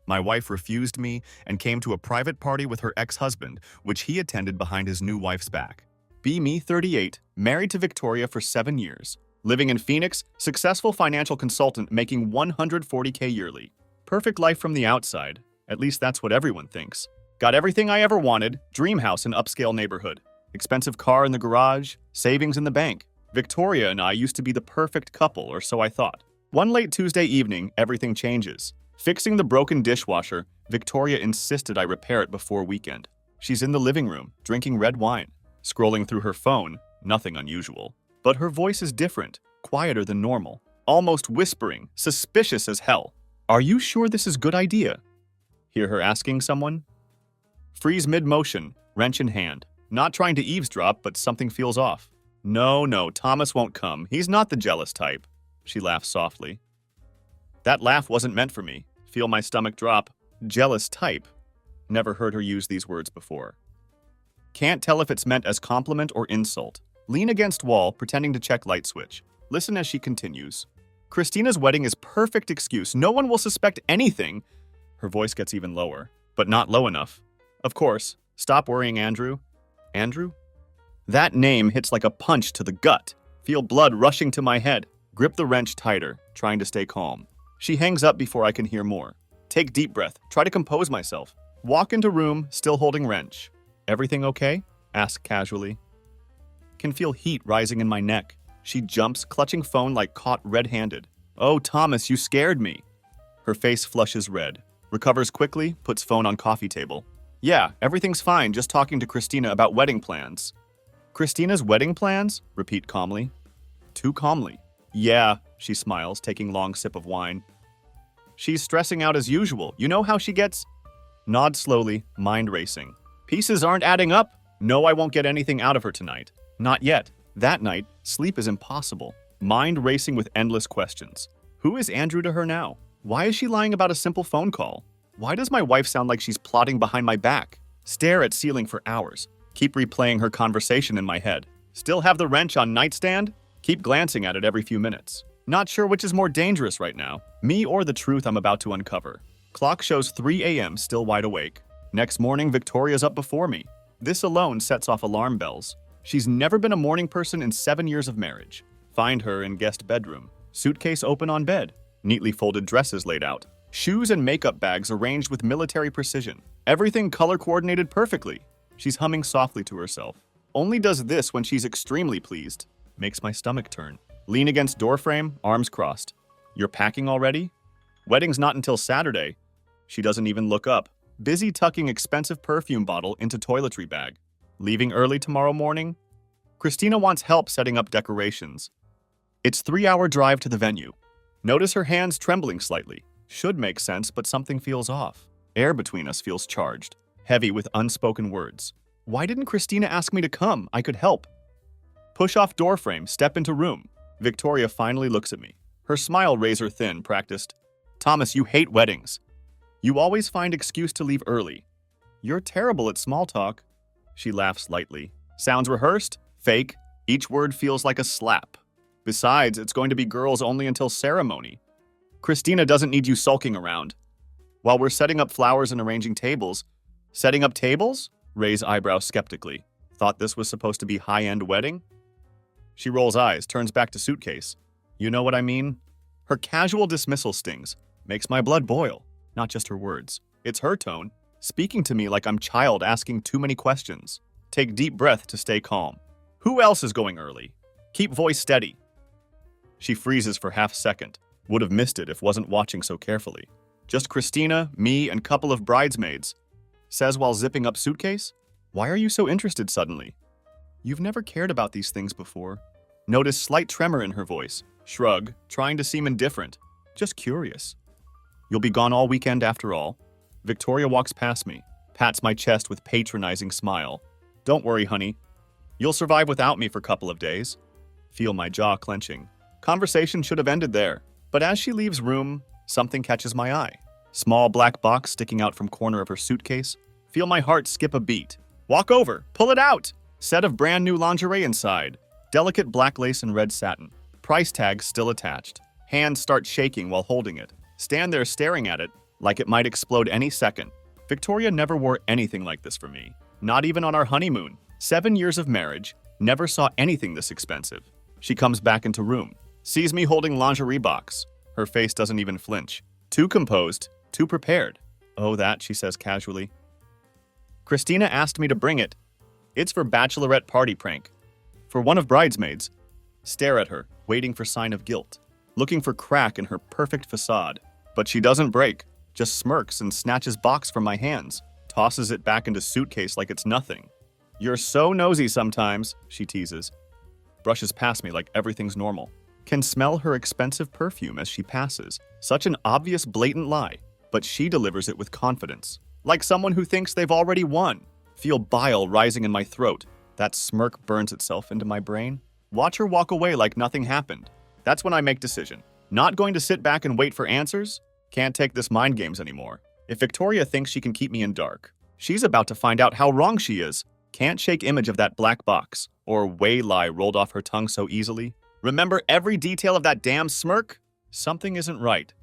My wife refused me and came to a private party with her ex-husband, which he attended behind his new wife's back. Be me, 38, married to Victoria for 7 years. Living in Phoenix, successful financial consultant making $140K yearly. Perfect life from the outside. At least that's what everyone thinks. Got everything I ever wanted, dream house in upscale neighborhood. Expensive car in the garage, savings in the bank. Victoria and I used to be the perfect couple, or so I thought. One late Tuesday evening, everything changes. Fixing the broken dishwasher, Victoria insisted I repair it before weekend. She's in the living room, drinking red wine. Scrolling through her phone, nothing unusual. But her voice is different, quieter than normal. Almost whispering, suspicious as hell. Are you sure this is a good idea? Hear her asking someone? Freeze mid-motion, wrench in hand. Not trying to eavesdrop, but something feels off. No, Thomas won't come. He's not the jealous type. She laughs softly. That laugh wasn't meant for me. Feel my stomach drop. Jealous type. Never heard her use these words before. Can't tell if it's meant as compliment or insult. Lean against wall, pretending to check light switch. Listen as she continues. Christina's wedding is perfect excuse. No one will suspect anything. Her voice gets even lower, but not low enough. Of course. Stop worrying, Andrew. Andrew? That name hits like a punch to the gut. Feel blood rushing to my head. Grip the wrench tighter, trying to stay calm. She hangs up before I can hear more. Take deep breath. Try to compose myself. Walk into room, still holding wrench. Everything okay? Ask casually. Can feel heat rising in my neck. She jumps, clutching phone like caught red-handed. Oh, Thomas, you scared me. Her face flushes red. Recovers quickly, puts phone on coffee table. Yeah, everything's fine, just talking to Christina about wedding plans. Christina's wedding plans? Repeat calmly. Too calmly. Yeah, she smiles, taking long sip of wine. She's stressing out as usual. You know how she gets? Nod slowly, mind racing. Pieces aren't adding up. No, I won't get anything out of her tonight. Not yet. That night, sleep is impossible. Mind racing with endless questions. Who is Andrew to her now? Why is she lying about a simple phone call? Why does my wife sound like she's plotting behind my back? Stare at ceiling for hours. Keep replaying her conversation in my head. Still have the wrench on nightstand? Keep glancing at it every few minutes. Not sure which is more dangerous right now, me or the truth I'm about to uncover. Clock shows 3 a.m. still wide awake. Next morning, Victoria's up before me. This alone sets off alarm bells. She's never been a morning person in 7 years of marriage. Find her in guest bedroom. Suitcase open on bed. Neatly folded dresses laid out. Shoes and makeup bags arranged with military precision. Everything color coordinated perfectly. She's humming softly to herself. Only does this when she's extremely pleased. Makes my stomach turn. Lean against doorframe, arms crossed. You're packing already? Wedding's not until Saturday. She doesn't even look up. Busy tucking expensive perfume bottle into toiletry bag. Leaving early tomorrow morning? Christina wants help setting up decorations. It's 3-hour drive to the venue. Notice her hands trembling slightly. Should make sense, but something feels off. Air between us feels charged, heavy with unspoken words. Why didn't Christina ask me to come? I could help. Push off doorframe, step into room. Victoria finally looks at me. Her smile razor thin, practiced. Thomas, you hate weddings. You always find excuse to leave early. You're terrible at small talk. She laughs lightly. Sounds rehearsed? Fake? Each word feels like a slap. Besides, it's going to be girls only until ceremony. Christina doesn't need you sulking around. While we're setting up flowers and arranging tables. Setting up tables? Raise eyebrows skeptically. Thought this was supposed to be high-end wedding? She rolls eyes, turns back to suitcase. You know what I mean? Her casual dismissal stings. Makes my blood boil. Not just her words. It's her tone. Speaking to me like I'm child asking too many questions. Take deep breath to stay calm. Who else is going early? Keep voice steady. She freezes for half second. Would have missed it if wasn't watching so carefully. Just Christina, me, and couple of bridesmaids. Says while zipping up suitcase. Why are you so interested suddenly? You've never cared about these things before. Notice slight tremor in her voice. Shrug, trying to seem indifferent. Just curious. You'll be gone all weekend after all. Victoria walks past me, pats my chest with patronizing smile. Don't worry, honey. You'll survive without me for a couple of days. Feel my jaw clenching. Conversation should have ended there. But as she leaves room, something catches my eye. Small black box sticking out from corner of her suitcase. Feel my heart skip a beat. Walk over, pull it out. Set of brand new lingerie inside. Delicate black lace and red satin. Price tag still attached. Hands start shaking while holding it. Stand there staring at it. like it might explode any second. Victoria never wore anything like this for me. Not even on our honeymoon. 7 years of marriage, never saw anything this expensive. She comes back into room, sees me holding lingerie box. Her face doesn't even flinch. Too composed, too prepared. Oh, that, she says casually. Christina asked me to bring it. It's for bachelorette party prank. For one of bridesmaids. Stare at her, waiting for sign of guilt. Looking for crack in her perfect facade. But she doesn't break, just smirks and snatches box from my hands. Tosses it back into suitcase like it's nothing. You're so nosy sometimes, she teases. Brushes past me like everything's normal. Can smell her expensive perfume as she passes. Such an obvious, blatant lie. But she delivers it with confidence. Like someone who thinks they've already won. Feel bile rising in my throat. That smirk burns itself into my brain. Watch her walk away like nothing happened. That's when I make decision. Not going to sit back and wait for answers. Can't take this mind games anymore. If Victoria thinks she can keep me in dark, she's about to find out how wrong she is. Can't shake image of that black box, or way lie rolled off her tongue so easily. Remember every detail of that damn smirk? Something isn't right.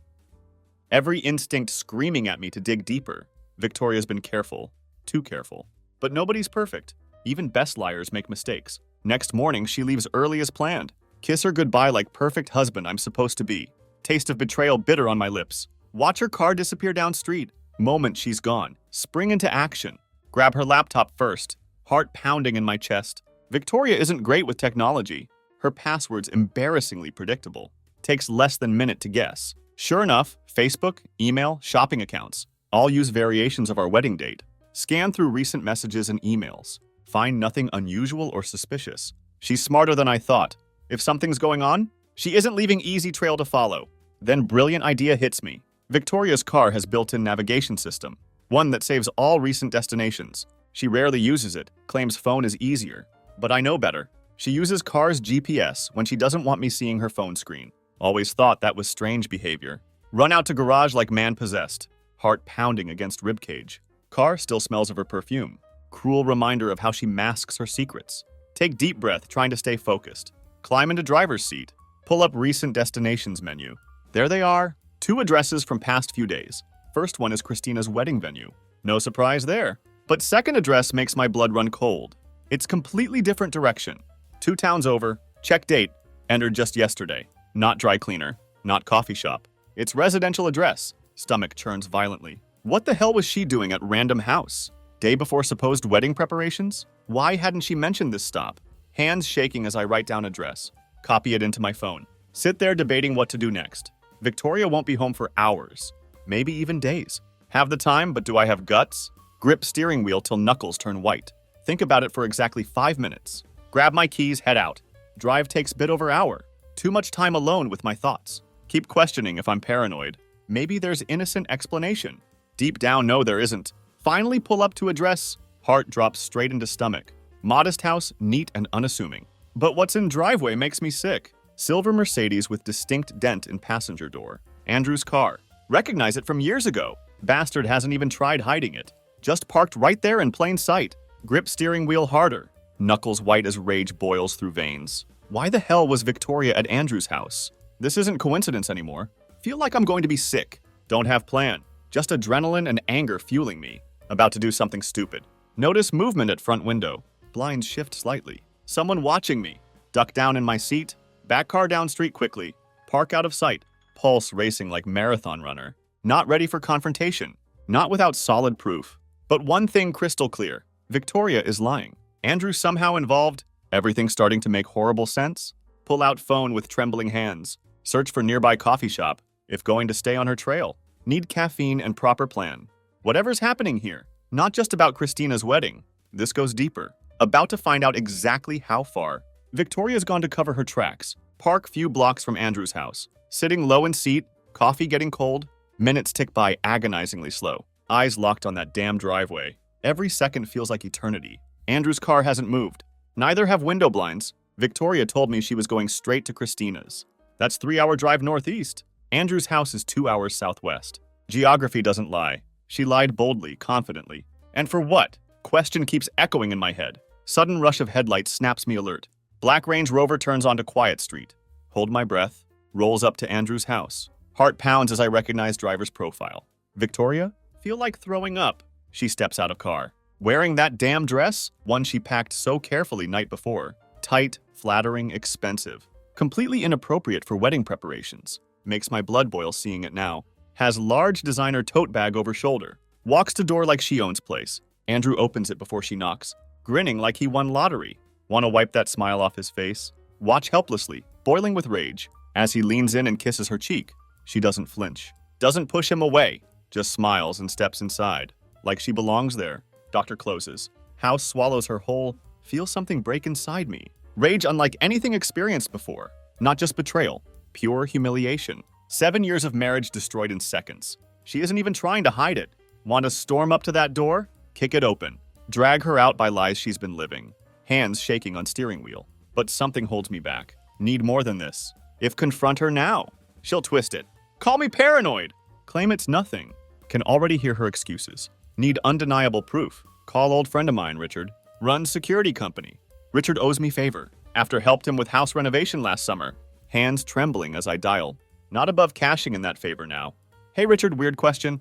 Every instinct screaming at me to dig deeper. Victoria's been careful. Too careful. But nobody's perfect. Even best liars make mistakes. Next morning, she leaves early as planned. Kiss her goodbye like perfect husband I'm supposed to be. Taste of betrayal bitter on my lips. Watch her car disappear down street. Moment she's gone. Spring into action. Grab her laptop first. Heart pounding in my chest. Victoria isn't great with technology. Her password's embarrassingly predictable. Takes less than a minute to guess. Sure enough, Facebook, email, shopping accounts. All use variations of our wedding date. Scan through recent messages and emails. Find nothing unusual or suspicious. She's smarter than I thought. If something's going on, she isn't leaving easy trail to follow. Then brilliant idea hits me. Victoria's car has built-in navigation system. One that saves all recent destinations. She rarely uses it, claims phone is easier. But I know better. She uses car's GPS when she doesn't want me seeing her phone screen. Always thought that was strange behavior. Run out to garage like man possessed. Heart pounding against ribcage. Car still smells of her perfume. Cruel reminder of how she masks her secrets. Take deep breath, trying to stay focused. Climb into driver's seat. Pull up recent destinations menu. There they are. 2 addresses from past few days. First one is Christina's wedding venue. No surprise there. But second address makes my blood run cold. It's completely different direction. 2 towns over. Check date. Entered just yesterday. Not dry cleaner. Not coffee shop. It's residential address. Stomach churns violently. What the hell was she doing at random house? Day before supposed wedding preparations? Why hadn't she mentioned this stop? Hands shaking as I write down address. Copy it into my phone. Sit there debating what to do next. Victoria won't be home for hours. Maybe even days. Have the time, but do I have guts? Grip steering wheel till knuckles turn white. Think about it for exactly 5 minutes. Grab my keys, head out. Drive takes bit over hour. Too much time alone with my thoughts. Keep questioning if I'm paranoid. Maybe there's innocent explanation. Deep down, no, there isn't. Finally pull up to address. Heart drops straight into stomach. Modest house, neat and unassuming. But what's in driveway makes me sick. Silver Mercedes with distinct dent in passenger door. Andrew's car. Recognize it from years ago. Bastard hasn't even tried hiding it. Just parked right there in plain sight. Grip steering wheel harder. Knuckles white as rage boils through veins. Why the hell was Victoria at Andrew's house? This isn't coincidence anymore. Feel like I'm going to be sick. Don't have plan. Just adrenaline and anger fueling me. About to do something stupid. Notice movement at front window. Blinds shift slightly. Someone watching me. Duck down in my seat. Back car down street quickly. Park out of sight. Pulse racing like marathon runner. Not ready for confrontation. Not without solid proof. But one thing crystal clear. Victoria is lying. Andrew somehow involved. Everything starting to make horrible sense. Pull out phone with trembling hands. Search for nearby coffee shop. If going to stay on her trail. Need caffeine and proper plan. Whatever's happening here. Not just about Christina's wedding. This goes deeper. About to find out exactly how far. Victoria's gone to cover her tracks. Park few blocks from Andrew's house. Sitting low in seat. Coffee getting cold. Minutes tick by agonizingly slow. Eyes locked on that damn driveway. Every second feels like eternity. Andrew's car hasn't moved. Neither have window blinds. Victoria told me she was going straight to Christina's. That's 3-hour drive northeast. Andrew's house is 2 hours southwest. Geography doesn't lie. She lied boldly, confidently. And for what? Question keeps echoing in my head. Sudden rush of headlights snaps me alert. Black Range Rover turns onto Quiet Street. Hold my breath. Rolls up to Andrew's house. Heart pounds as I recognize driver's profile. Victoria? Feel like throwing up. She steps out of car. Wearing that damn dress? One she packed so carefully night before. Tight, flattering, expensive. Completely inappropriate for wedding preparations. Makes my blood boil seeing it now. Has large designer tote bag over shoulder. Walks to door like she owns place. Andrew opens it before she knocks. Grinning like he won lottery. Want to wipe that smile off his face? Watch helplessly, boiling with rage. As he leans in and kisses her cheek, she doesn't flinch. Doesn't push him away. Just smiles and steps inside. Like she belongs there. Doctor closes. House swallows her whole. Feel something break inside me. Rage unlike anything experienced before. Not just betrayal. Pure humiliation. 7 years of marriage destroyed in seconds. She isn't even trying to hide it. Want to storm up to that door? Kick it open. Drag her out by lies she's been living. Hands shaking on steering wheel. But something holds me back. Need more than this. If confront her now, she'll twist it. Call me paranoid. Claim it's nothing. Can already hear her excuses. Need undeniable proof. Call old friend of mine, Richard. Runs security company. Richard owes me favor. After helped him with house renovation last summer. Hands trembling as I dial. Not above cashing in that favor now. Hey Richard, weird question.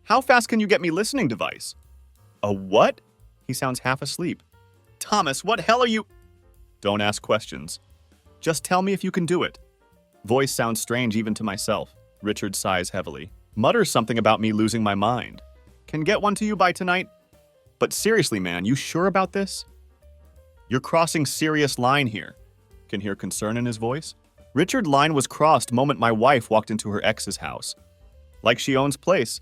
How fast can you get me listening device? A what? He sounds half asleep. Thomas, what hell are you? Don't ask questions. Just tell me if you can do it. Voice sounds strange even to myself. Richard sighs heavily. Mutters something about me losing my mind. Can get one to you by tonight? But seriously, man, you sure about this? You're crossing serious line here. Can hear concern in his voice. Richard line was crossed moment my wife walked into her ex's house. Like she owns place.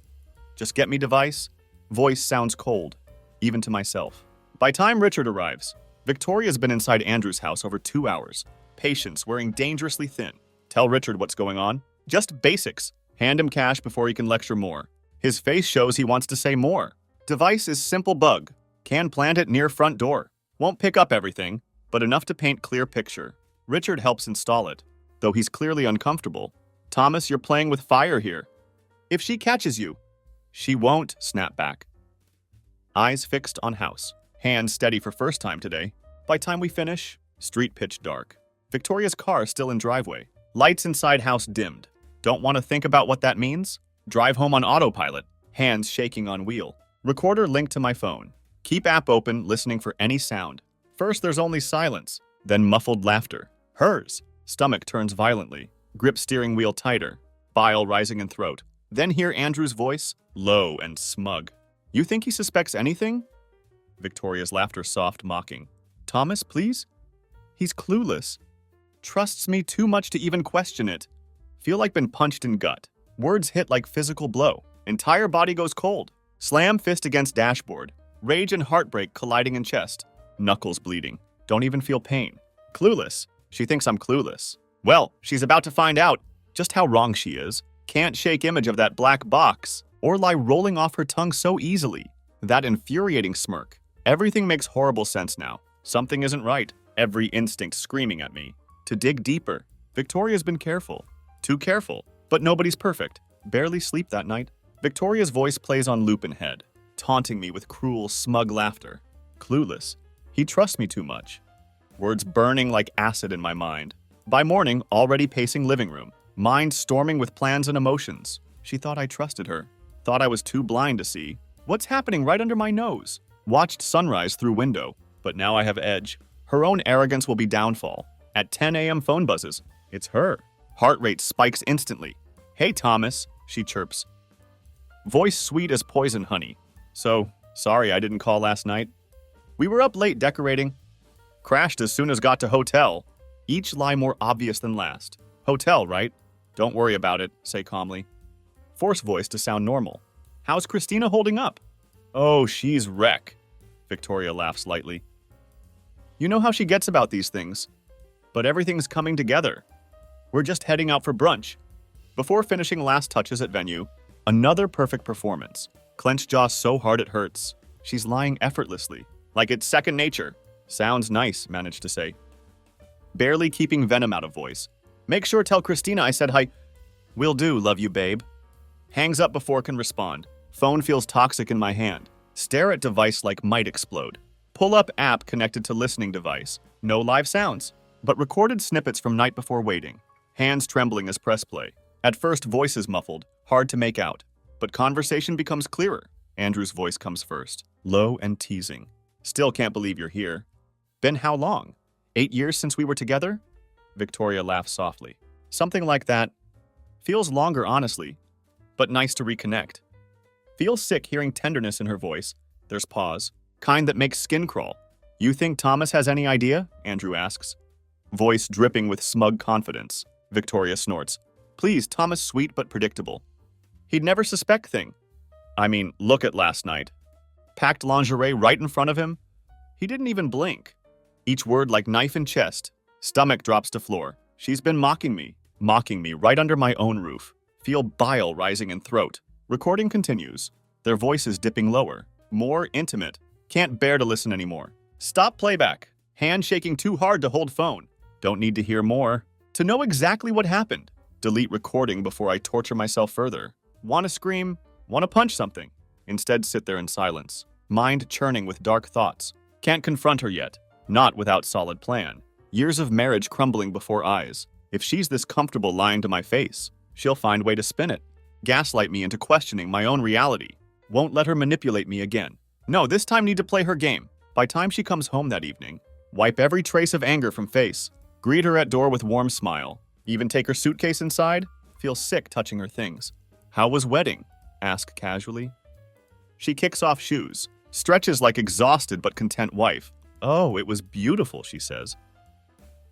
Just get me device. Voice sounds cold, even to myself. By time Richard arrives, Victoria's been inside Andrew's house over 2 hours. Patience, wearing dangerously thin. Tell Richard what's going on. Just basics. Hand him cash before he can lecture more. His face shows he wants to say more. Device is simple bug. Can plant it near front door. Won't pick up everything, but enough to paint clear picture. Richard helps install it, though he's clearly uncomfortable. Thomas, you're playing with fire here. If she catches you, she won't snap back. Eyes fixed on house. Hands steady for first time today. By time we finish, street pitch dark. Victoria's car still in driveway. Lights inside house dimmed. Don't want to think about what that means? Drive home on autopilot. Hands shaking on wheel. Recorder linked to my phone. Keep app open, listening for any sound. First there's only silence, then muffled laughter. Hers. Stomach turns violently. Grip steering wheel tighter. Bile rising in throat. Then hear Andrew's voice, low and smug. You think he suspects anything? Victoria's laughter soft, mocking. Thomas, please? He's clueless. Trusts me too much to even question it. Feel like been punched in gut. Words hit like physical blow. Entire body goes cold. Slam fist against dashboard. Rage and heartbreak colliding in chest. Knuckles bleeding. Don't even feel pain. Clueless. She thinks I'm clueless. Well, she's about to find out just how wrong she is. Can't shake image of that black box. Or lie rolling off her tongue so easily. That infuriating smirk. Everything makes horrible sense now. Something isn't right. Every instinct screaming at me. To dig deeper. Victoria's been careful. Too careful. But nobody's perfect. Barely sleep that night. Victoria's voice plays on loop in head. Taunting me with cruel, smug laughter. Clueless. He trusts me too much. Words burning like acid in my mind. By morning, already pacing living room. Mind storming with plans and emotions. She thought I trusted her. Thought I was too blind to see. What's happening right under my nose? Watched sunrise through window. But now I have edge. Her own arrogance will be downfall. At 10 a.m. phone buzzes. It's her. Heart rate spikes instantly. Hey, Thomas, she chirps. Voice sweet as poison honey. So, sorry I didn't call last night. We were up late decorating. Crashed as soon as got to hotel. Each lie more obvious than last. Hotel, right? Don't worry about it, say calmly. Force voice to sound normal. How's Christina holding up? Oh, she's wreck. Victoria laughs lightly. You know how she gets about these things. But everything's coming together. We're just heading out for brunch. Before finishing last touches at venue, another perfect performance. Clenched jaw so hard it hurts. She's lying effortlessly, like it's second nature. Sounds nice, managed to say. Barely keeping venom out of voice. Make sure tell Christina I said hi. Will do, love you, babe. Hangs up before can respond. Phone feels toxic in my hand. Stare at device like might explode. Pull up app connected to listening device. No live sounds, but recorded snippets from night before waiting. Hands trembling as press play. At first voices muffled, hard to make out. But conversation becomes clearer. Andrew's voice comes first, low and teasing. Still can't believe you're here. Been how long? 8 years since we were together? Victoria laughs softly. Something like that. Feels longer, honestly, but nice to reconnect. Feels sick hearing tenderness in her voice. There's pause. Kind that makes skin crawl. You think Thomas has any idea? Andrew asks. Voice dripping with smug confidence. Victoria snorts. Please, Thomas, sweet but predictable. He'd never suspect thing. I mean, look at last night. Packed lingerie right in front of him. He didn't even blink. Each word like knife in chest. Stomach drops to floor. She's been mocking me right under my own roof. Feel bile rising in throat. Recording continues. Their voices dipping lower. More intimate. Can't bear to listen anymore. Stop playback. Hand shaking too hard to hold phone. Don't need to hear more. To know exactly what happened. Delete recording before I torture myself further. Want to scream? Want to punch something? Instead, sit there in silence. Mind churning with dark thoughts. Can't confront her yet. Not without solid plan. Years of marriage crumbling before eyes. If she's this comfortable lying to my face, she'll find way to spin it. Gaslight me into questioning my own reality. Won't let her manipulate me again. No, this time need to play her game. By time she comes home that evening, wipe every trace of anger from face. Greet her at door with warm smile. Even take her suitcase inside. Feel sick touching her things. How was wedding? Ask casually. She kicks off shoes. Stretches like exhausted but content wife. Oh, it was beautiful, she says.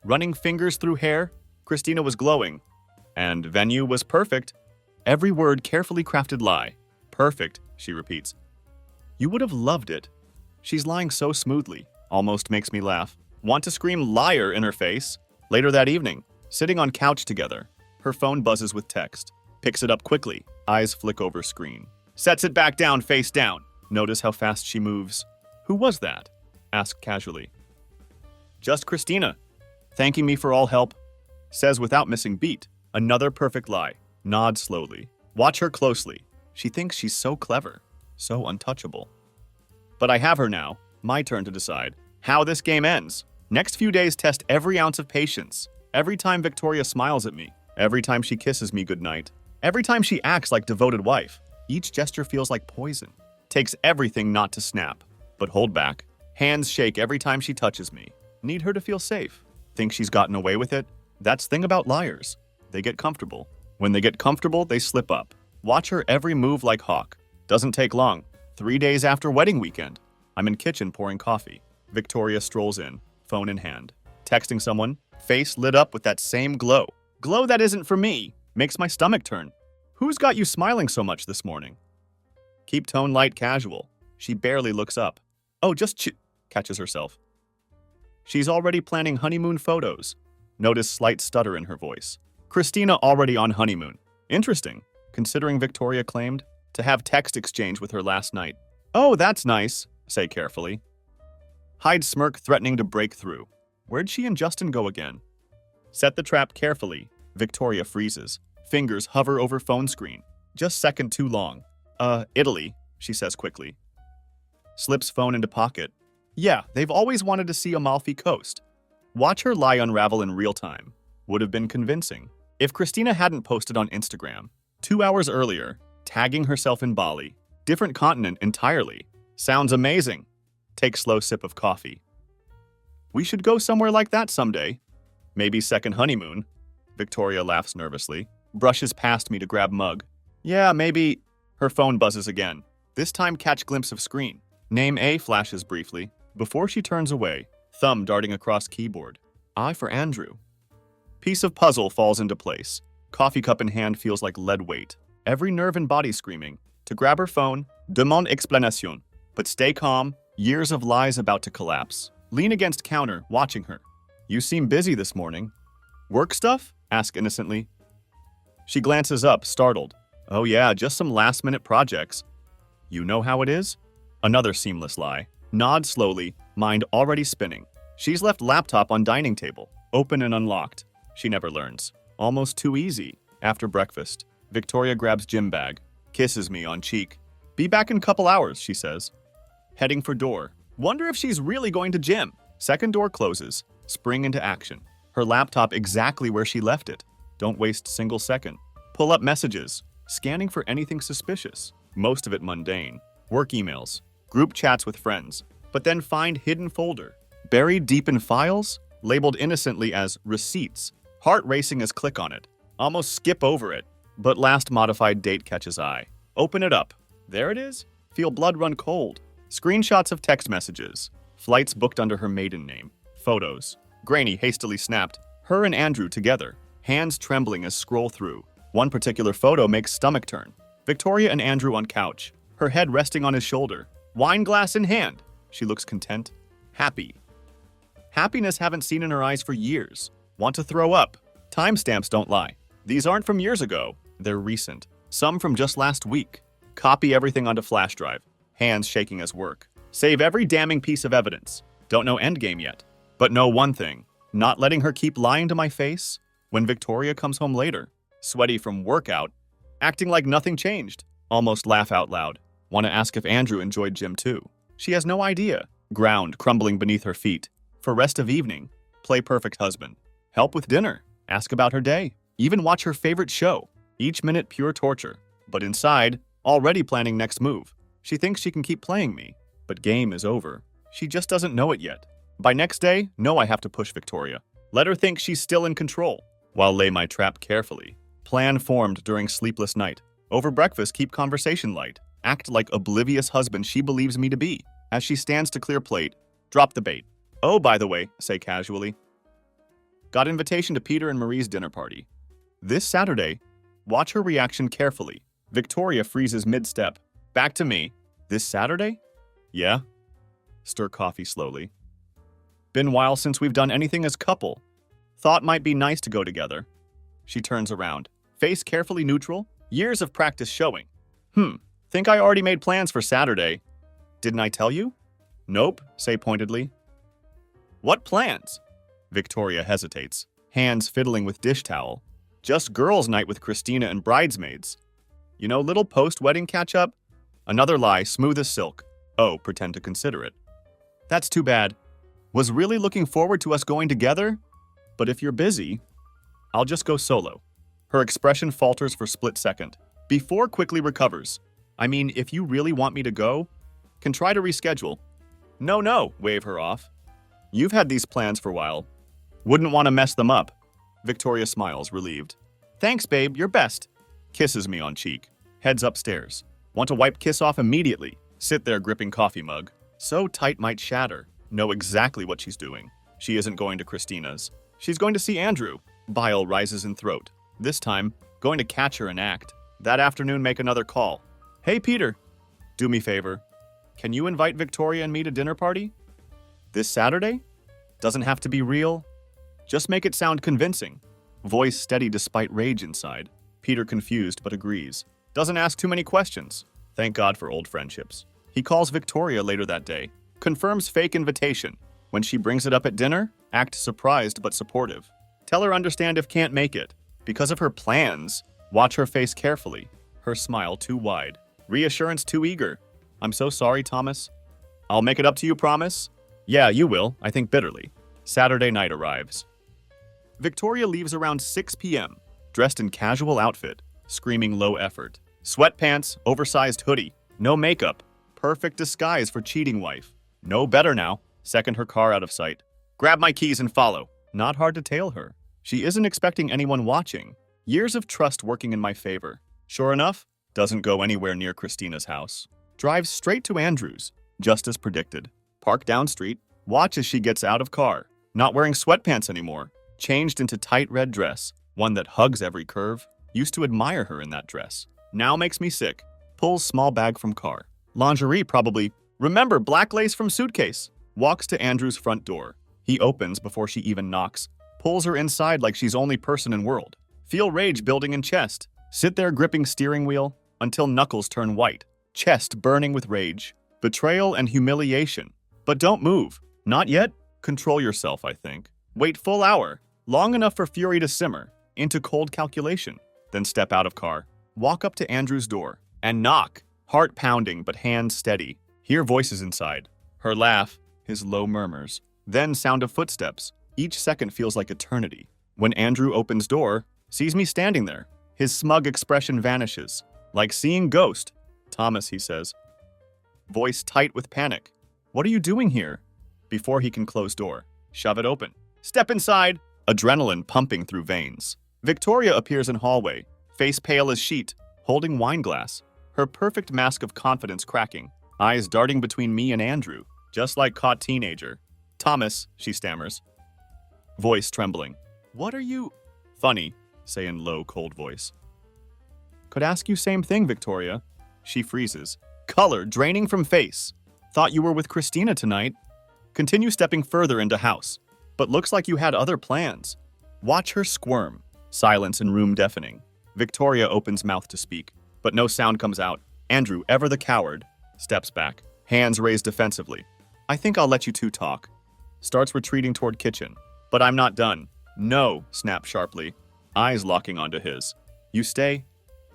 Running fingers through hair, Christina was glowing. And venue was perfect. Every word carefully crafted lie. Perfect, she repeats. You would have loved it. She's lying so smoothly, almost makes me laugh. Want to scream liar in her face? Later that evening, sitting on couch together, her phone buzzes with text. Picks it up quickly, eyes flick over screen. Sets it back down, face down. Notice how fast she moves. Who was that? Asked casually. Just Christina. Thanking me for all help. Says without missing beat. Another perfect lie. Nods slowly. Watch her closely. She thinks she's so clever. So untouchable. But I have her now. My turn to decide how this game ends. Next few days test every ounce of patience. Every time Victoria smiles at me. Every time she kisses me goodnight. Every time she acts like devoted wife. Each gesture feels like poison. Takes everything not to snap. But hold back. Hands shake every time she touches me. Need her to feel safe. Think she's gotten away with it? That's the thing about liars. They get comfortable. When they get comfortable, they slip up. Watch her every move like hawk. Doesn't take long. 3 days after wedding weekend. I'm in kitchen pouring coffee. Victoria strolls in, phone in hand. Texting someone, face lit up with that same glow. Glow that isn't for me. Makes my stomach turn. Who's got you smiling so much this morning? Keep tone light casual. She barely looks up. Oh, just catches herself. She's already planning honeymoon photos. Notice slight stutter in her voice. Christina already on honeymoon. Interesting, considering Victoria claimed to have text exchange with her last night. Oh, that's nice, say carefully. Hide smirk threatening to break through. Where'd she and Justin go again? Set the trap carefully. Victoria freezes. Fingers hover over phone screen. Just second too long. Italy, she says quickly. Slips phone into pocket. Yeah, they've always wanted to see Amalfi Coast. Watch her lie unravel in real time. Would have been convincing. If Christina hadn't posted on Instagram, 2 hours earlier, tagging herself in Bali, different continent entirely. Sounds amazing. Take slow sip of coffee. We should go somewhere like that someday. Maybe second honeymoon. Victoria laughs nervously, brushes past me to grab mug. Yeah, maybe. Her phone buzzes again. This time catch glimpse of screen. Name A flashes briefly, before she turns away, thumb darting across keyboard. I for Andrew. Piece of puzzle falls into place. Coffee cup in hand feels like lead weight. Every nerve and body screaming. To grab her phone, demande explanation. But stay calm, years of lies about to collapse. Lean against counter, watching her. You seem busy this morning. Work stuff? Ask innocently. She glances up, startled. Oh yeah, just some last-minute projects. You know how it is? Another seamless lie. Nod slowly, mind already spinning. She's left laptop on dining table, open and unlocked. She never learns. Almost too easy. After breakfast, Victoria grabs gym bag, kisses me on cheek. Be back in couple hours, she says. Heading for door. Wonder if she's really going to gym. Second door closes. Spring into action. Her laptop exactly where she left it. Don't waste single second. Pull up messages. scanning for anything suspicious, most of it mundane. Work emails, group chats with friends, but then find hidden folder. Buried deep in files, labeled innocently as receipts. Heart racing as click on it. Almost skip over it, but last modified date catches eye. Open it up. There it is. Feel blood run cold. Screenshots of text messages. Flights booked under her maiden name. Photos. Grainy hastily snapped. Her and Andrew together. Hands trembling as scroll through. One particular photo makes stomach turn. Victoria and Andrew on couch. Her head resting on his shoulder. Wine glass in hand. She looks content. Happy. Happiness haven't seen in her eyes for years. Want to throw up. Timestamps don't lie. These aren't from years ago. They're recent. Some from just last week. Copy everything onto flash drive. Hands shaking as work. Save every damning piece of evidence. Don't know endgame yet. But know one thing. Not letting her keep lying to my face when Victoria comes home later. Sweaty from workout. Acting like nothing changed. Almost laugh out loud. Want to ask if Andrew enjoyed gym too. She has no idea. Ground crumbling beneath her feet. For rest of evening. Play perfect husband. Help with dinner. Ask about her day. Even watch her favorite show. Each minute pure torture. But inside, already planning next move. She thinks she can keep playing me. But game is over. She just doesn't know it yet. By next day, know I have to push Victoria. Let her think she's still in control. While lay my trap carefully. Plan formed during sleepless night. Over breakfast, keep conversation light. Act like oblivious husband she believes me to be. As she stands to clear plate, drop the bait. Oh, by the way, say casually. Got invitation to Peter and Marie's dinner party. This Saturday, watch her reaction carefully. Victoria freezes mid-step. Back to me. This Saturday? Yeah. Stir coffee slowly. Been while since we've done anything as couple. Thought might be nice to go together. She turns around. Face carefully neutral. Years of practice showing. Think I already made plans for Saturday. Didn't I tell you? Nope, say pointedly. What plans? Victoria hesitates. Hands fiddling with dish towel. Just girls' night with Christina and bridesmaids. You know, little post-wedding catch-up? Another lie, smooth as silk. Oh, pretend to consider it. That's too bad. Was really looking forward to us going together? But if you're busy, I'll just go solo. Her expression falters for split second. Before quickly recovers. I mean, if you really want me to go, can try to reschedule. No, wave her off. You've had these plans for a while. Wouldn't want to mess them up. Victoria smiles, relieved. Thanks, babe, you're best. Kisses me on cheek. Heads upstairs. Want to wipe kiss off immediately. Sit there gripping coffee mug. So tight might shatter. Know exactly what she's doing. She isn't going to Christina's. She's going to see Andrew. Bile rises in throat. This time, going to catch her in act. That afternoon, make another call. Hey, Peter. Do me favor. Can you invite Victoria and me to dinner party? This Saturday? Doesn't have to be real. Just make it sound convincing. Voice steady despite rage inside. Peter confused but agrees. Doesn't ask too many questions. Thank God for old friendships. He calls Victoria later that day. Confirms fake invitation. When she brings it up at dinner, act surprised but supportive. Tell her understand if can't make it. Because of her plans, watch her face carefully. Her smile too wide. Reassurance too eager. I'm so sorry, Thomas. I'll make it up to you, promise? Yeah, you will, I think bitterly. Saturday night arrives. Victoria leaves around 6 p.m., dressed in casual outfit, screaming low effort. Sweatpants, oversized hoodie, no makeup. Perfect disguise for cheating wife. No better now. Second her car out of sight. Grab my keys and follow. Not hard to tail her. She isn't expecting anyone watching. Years of trust working in my favor. Sure enough, doesn't go anywhere near Christina's house. Drives straight to Andrew's, just as predicted. Park down street. Watch as she gets out of car. Not wearing sweatpants anymore. Changed into tight red dress. One that hugs every curve. Used to admire her in that dress. Now makes me sick. Pulls small bag from car. Lingerie probably. Remember, black lace from suitcase. Walks to Andrew's front door. He opens before she even knocks. Pulls her inside like she's only person in world. Feel rage building in chest. Sit there gripping steering wheel until knuckles turn white. Chest burning with rage. Betrayal and humiliation. But don't move. Not yet. Control yourself, I think. Wait full hour. Long enough for fury to simmer. Into cold calculation. Then step out of car. Walk up to Andrew's door. And knock. Heart pounding but hands steady. Hear voices inside. Her laugh. His low murmurs. Then sound of footsteps. Each second feels like eternity. When Andrew opens door, sees me standing there. His smug expression vanishes. Like seeing ghost. Thomas, he says. Voice tight with panic. What are you doing here? Before he can close door. Shove it open. Step inside. Adrenaline pumping through veins. Victoria appears in hallway. Face pale as sheet. Holding wine glass. Her perfect mask of confidence cracking. Eyes darting between me and Andrew. Just like caught teenager. Thomas, she stammers. Voice trembling. What are you... Funny, say in low, cold voice. Could ask you same thing, Victoria. She freezes. Color draining from face. Thought you were with Christina tonight. Continue stepping further into house. But looks like you had other plans. Watch her squirm. Silence in room deafening. Victoria opens mouth to speak, but no sound comes out. Andrew, ever the coward, steps back. Hands raised defensively. I think I'll let you two talk. Starts retreating toward kitchen. But I'm not done. No, snap sharply. Eyes locking onto his. You stay?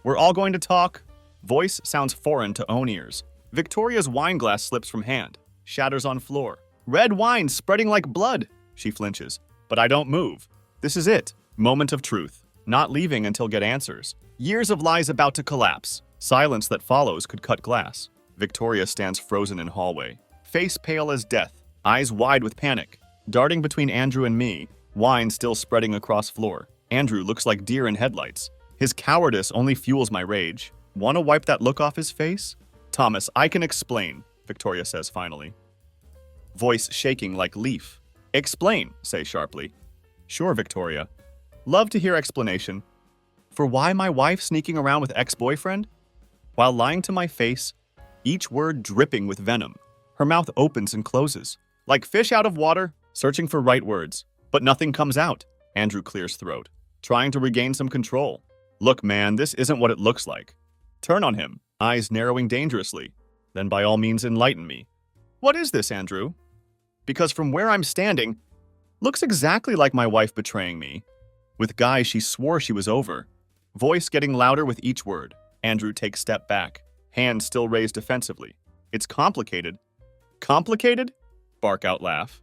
We're all going to talk? Voice sounds foreign to own ears. Victoria's wine glass slips from hand. Shatters on floor. Red wine spreading like blood. She flinches. But I don't move. This is it. Moment of truth. Not leaving until get answers. Years of lies about to collapse. Silence that follows could cut glass. Victoria stands frozen in hallway. Face pale as death. Eyes wide with panic. Darting between Andrew and me. Wine still spreading across floor. Andrew looks like deer in headlights. His cowardice only fuels my rage. Want to wipe that look off his face? Thomas, I can explain, Victoria says finally. Voice shaking like leaf. Explain, say sharply. Sure, Victoria. Love to hear explanation. For why my wife sneaking around with ex-boyfriend? While lying to my face, each word dripping with venom. Her mouth opens and closes. Like fish out of water, searching for right words. But nothing comes out. Andrew clears throat, trying to regain some control. Look, man, this isn't what it looks like. Turn on him, eyes narrowing dangerously. Then by all means enlighten me. What is this, Andrew? Because from where I'm standing, looks exactly like my wife betraying me. With guys she swore she was over. Voice getting louder with each word. Andrew takes step back, hand still raised defensively. It's complicated. Complicated? Bark out laugh.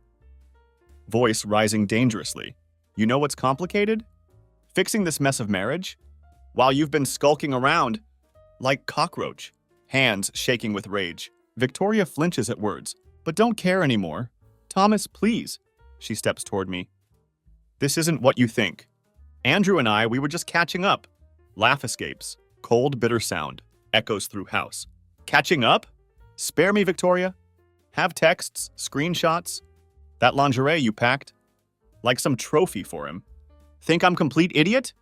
Voice rising dangerously. You know what's complicated? Fixing this mess of marriage? While you've been skulking around like cockroach. Hands shaking with rage. Victoria flinches at words, but don't care anymore. Thomas, please. She steps toward me. This isn't what you think. Andrew and I, we were just catching up. Laugh escapes. Cold, bitter sound. Echoes through house. Catching up? Spare me, Victoria. Have texts, screenshots. That lingerie you packed. Like some trophy for him. Think I'm complete idiot?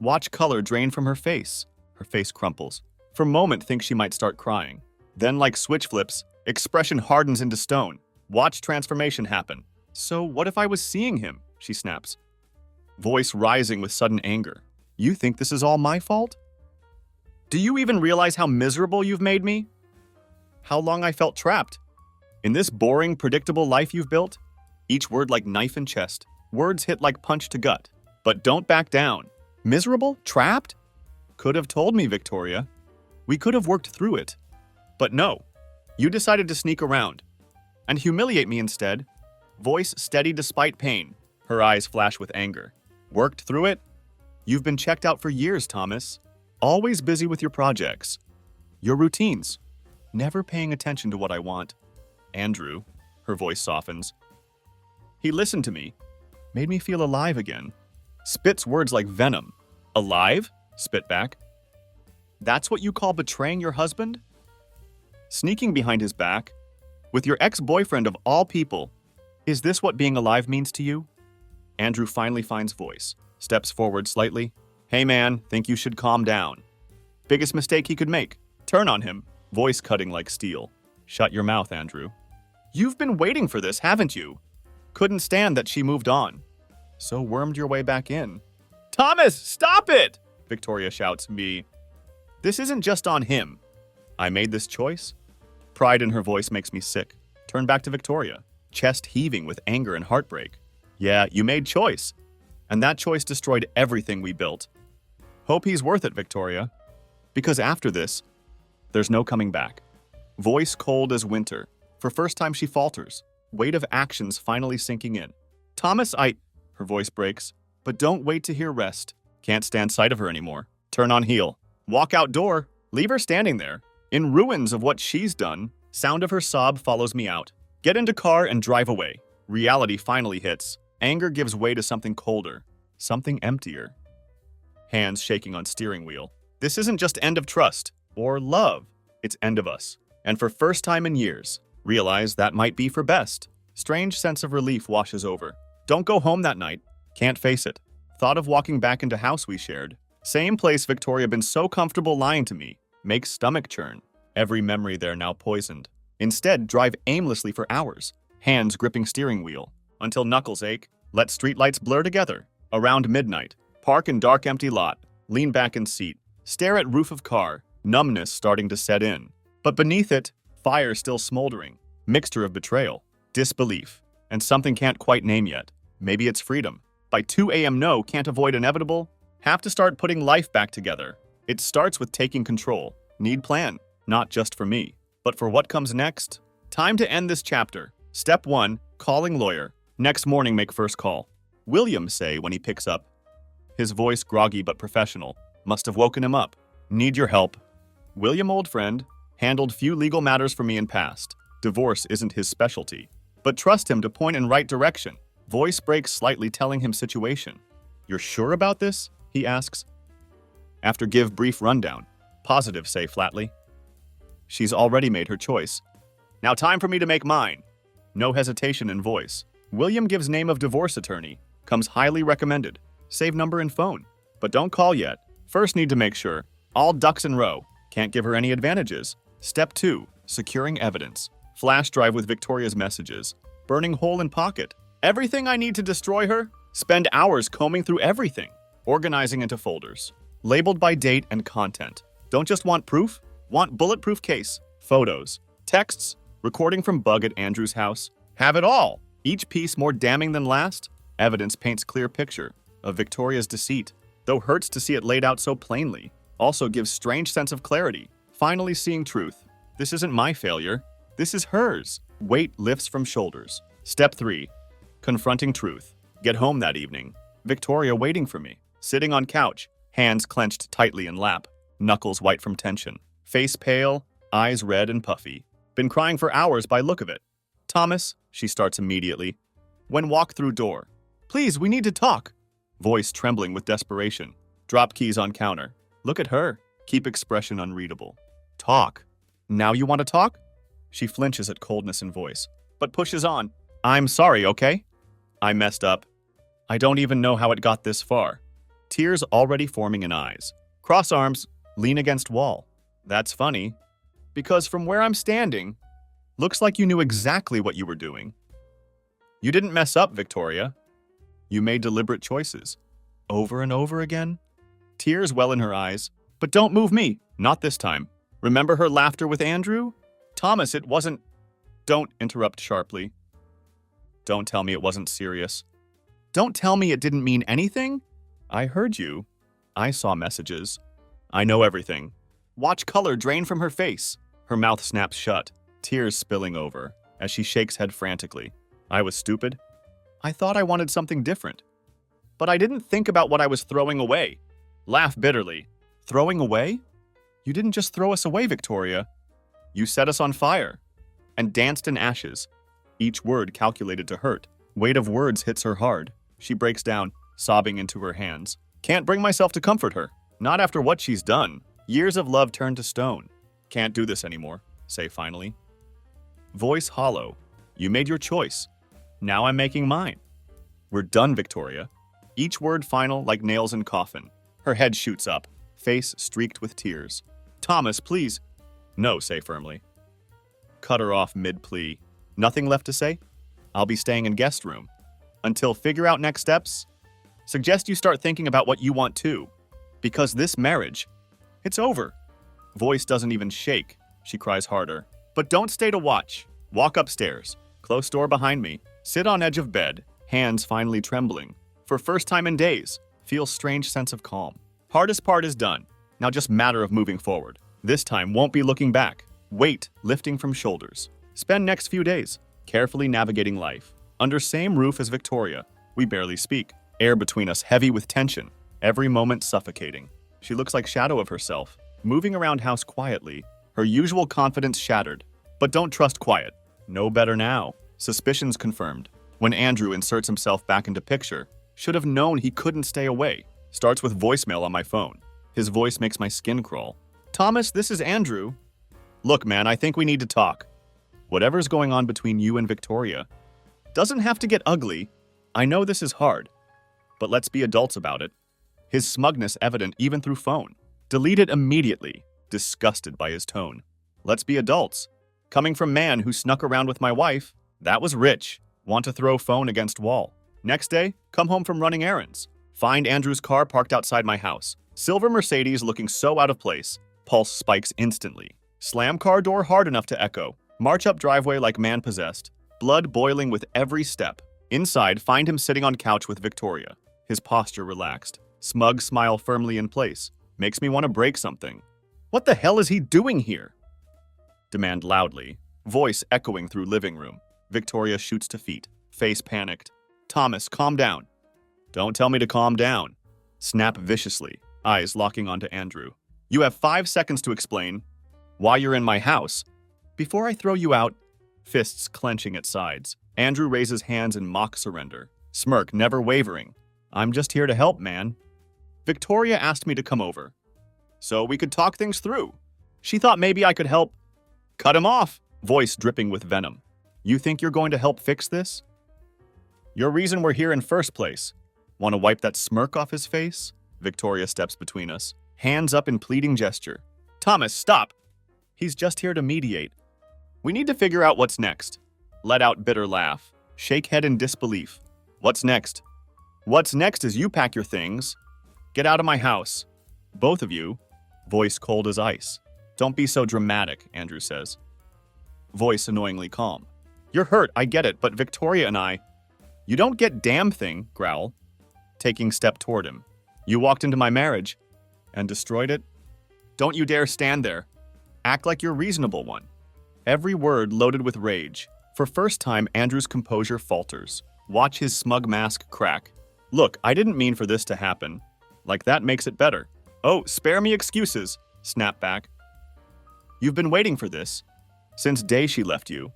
Watch color drain from her face. Her face crumples. For a moment, think she might start crying. Then, like switch flips, expression hardens into stone. Watch transformation happen. So what if I was seeing him? She snaps. Voice rising with sudden anger. You think this is all my fault? Do you even realize how miserable you've made me? How long I felt trapped? In this boring, predictable life you've built? Each word like knife in chest. Words hit like punch to gut. But don't back down. Miserable? Trapped? Could have told me, Victoria. We could have worked through it. But no. You decided to sneak around. And humiliate me instead. Voice steady despite pain. Her eyes flash with anger. Worked through it? You've been checked out for years, Thomas. Always busy with your projects. Your routines. Never paying attention to what I want. Andrew. Her voice softens. He listened to me. Made me feel alive again. Spits words like venom. Alive? Spit back. That's what you call betraying your husband? Sneaking behind his back? With your ex-boyfriend of all people? Is this what being alive means to you? Andrew finally finds voice. Steps forward slightly. Hey man, think you should calm down. Biggest mistake he could make. Turn on him. Voice cutting like steel. Shut your mouth, Andrew. You've been waiting for this, haven't you? Couldn't stand that she moved on. So wormed your way back in. Thomas, stop it! Victoria shouts me. This isn't just on him. I made this choice. Pride in her voice makes me sick. Turn back to Victoria, chest heaving with anger and heartbreak. Yeah, you made choice. And that choice destroyed everything we built. Hope he's worth it, Victoria. Because after this, there's no coming back. Voice cold as winter. For first time she falters. Weight of actions finally sinking in. Thomas, Her voice breaks. But don't wait to hear rest. Can't stand sight of her anymore. Turn on heel. Walk outdoor. Leave her standing there. In ruins of what she's done. Sound of her sob follows me out. Get into car and drive away. Reality finally hits. Anger gives way to something colder. Something emptier. Hands shaking on steering wheel. This isn't just end of trust or love. It's end of us. And for first time in years, realize that might be for best. Strange sense of relief washes over. Don't go home that night. Can't face it. Thought of walking back into house we shared. Same place Victoria been so comfortable lying to me. Makes stomach churn. Every memory there now poisoned. Instead, drive aimlessly for hours. Hands gripping steering wheel. Until knuckles ache. Let streetlights blur together. Around midnight. Park in dark empty lot. Lean back in seat. Stare at roof of car. Numbness starting to set in. But beneath it, fire still smoldering. Mixture of betrayal. Disbelief. And something can't quite name yet. Maybe it's freedom. By 2 a.m. no, can't avoid inevitable. Have to start putting life back together. It starts with taking control. Need plan. Not just for me, but for what comes next. Time to end this chapter. Step 1, calling lawyer. Next morning, make first call. William say when he picks up. His voice groggy but professional. Must have woken him up. Need your help. William, old friend, handled few legal matters for me in past. Divorce isn't his specialty. But trust him to point in right direction. Voice breaks slightly telling him situation. You're sure about this? He asks. After give brief rundown. Positive, say flatly. She's already made her choice. Now time for me to make mine. No hesitation in voice. William gives name of divorce attorney. Comes highly recommended. Save number and phone. But don't call yet. First need to make sure. All ducks in row. Can't give her any advantages. Step 2, securing evidence. Flash drive with Victoria's messages. Burning hole in pocket. Everything I need to destroy her? Spend hours combing through everything. Organizing into folders. Labeled by date and content. Don't just want proof? Want bulletproof case. Photos. Texts. Recording from bug at Andrew's house. Have it all. Each piece more damning than last. Evidence paints clear picture of Victoria's deceit. Though hurts to see it laid out so plainly. Also gives strange sense of clarity. Finally seeing truth. This isn't my failure. This is hers. Weight lifts from shoulders. Step 3. Confronting truth. Get home that evening. Victoria waiting for me. Sitting on couch. Hands clenched tightly in lap. Knuckles white from tension. Face pale. Eyes red and puffy. Been crying for hours by look of it. Thomas, she starts immediately. When walk through door. Please, we need to talk. Voice trembling with desperation. Drop keys on counter. Look at her. Keep expression unreadable. Talk. Now you want to talk? She flinches at coldness in voice, but pushes on. I'm sorry, okay? I messed up. I don't even know how it got this far. Tears already forming in eyes. Cross arms, lean against wall. That's funny, because from where I'm standing, looks like you knew exactly what you were doing. You didn't mess up, Victoria. You made deliberate choices. Over and over again? Tears well in her eyes. But don't move me. Not this time. Remember her laughter with Andrew? Thomas, it wasn't... Don't interrupt sharply. Don't tell me it wasn't serious. Don't tell me it didn't mean anything. I heard you. I saw messages. I know everything. Watch color drain from her face. Her mouth snaps shut, tears spilling over, as she shakes head frantically. I was stupid. I thought I wanted something different. But I didn't think about what I was throwing away. Laugh bitterly. Throwing away? You didn't just throw us away, Victoria. You set us on fire. And danced in ashes. Each word calculated to hurt. Weight of words hits her hard. She breaks down, sobbing into her hands. Can't bring myself to comfort her. Not after what she's done. Years of love turned to stone. Can't do this anymore, say finally. Voice hollow. You made your choice. Now I'm making mine. We're done, Victoria. Each word final like nails in coffin. Her head shoots up, face streaked with tears. Thomas, please. No, say firmly. Cut her off mid-plea. Nothing left to say? I'll be staying in guest room. Until figure out next steps? Suggest you start thinking about what you want too. Because this marriage, it's over. Voice doesn't even shake. She cries harder. But don't stay to watch. Walk upstairs. Close door behind me. Sit on edge of bed. Hands finally trembling. For first time in days. Feel strange sense of calm. Hardest part is done. Now just matter of moving forward. This time won't be looking back. Weight lifting from shoulders. Spend next few days carefully navigating life. Under same roof as Victoria. We barely speak. Air between us heavy with tension. Every moment suffocating. She looks like shadow of herself, moving around house quietly, her usual confidence shattered. But don't trust quiet. No better now. Suspicions confirmed. When Andrew inserts himself back into picture, should have known he couldn't stay away. Starts with voicemail on my phone. His voice makes my skin crawl. Thomas, this is Andrew. Look, man, I think we need to talk. Whatever's going on between you and Victoria doesn't have to get ugly. I know this is hard, but let's be adults about it. His smugness evident even through phone. Delete it immediately, disgusted by his tone. Let's be adults. Coming from man who snuck around with my wife, that was rich. Want to throw phone against wall. Next day, come home from running errands. Find Andrew's car parked outside my house. Silver Mercedes looking so out of place. Pulse spikes instantly. Slam car door hard enough to echo. March up driveway like man possessed. Blood boiling with every step. Inside, find him sitting on couch with Victoria. His posture relaxed. Smug smile firmly in place. Makes me want to break something. What the hell is he doing here? Demand loudly. Voice echoing through living room. Victoria shoots to feet. Face panicked. Thomas, calm down. Don't tell me to calm down. Snap viciously. Eyes locking onto Andrew. You have 5 seconds to explain why you're in my house. Before I throw you out, fists clenching at sides. Andrew raises hands in mock surrender. Smirk never wavering. I'm just here to help, man. Victoria asked me to come over, so we could talk things through. She thought maybe I could help. Cut him off. Voice dripping with venom. You think you're going to help fix this? Your reason we're here in first place. Want to wipe that smirk off his face? Victoria steps between us. Hands up in pleading gesture. Thomas, stop. He's just here to mediate. We need to figure out what's next. Let out bitter laugh. Shake head in disbelief. What's next? What's next is you pack your things. Get out of my house. Both of you. Voice cold as ice. Don't be so dramatic, Andrew says. Voice annoyingly calm. You're hurt, I get it, but Victoria and I... You don't get damn thing, growl. Taking step toward him. You walked into my marriage and destroyed it? Don't you dare stand there. Act like you're a reasonable one. Every word loaded with rage. For first time, Andrew's composure falters. Watch his smug mask crack. Look, I didn't mean for this to happen. Like that makes it better. Oh, spare me excuses. Snap back. You've been waiting for this. Since day she left you.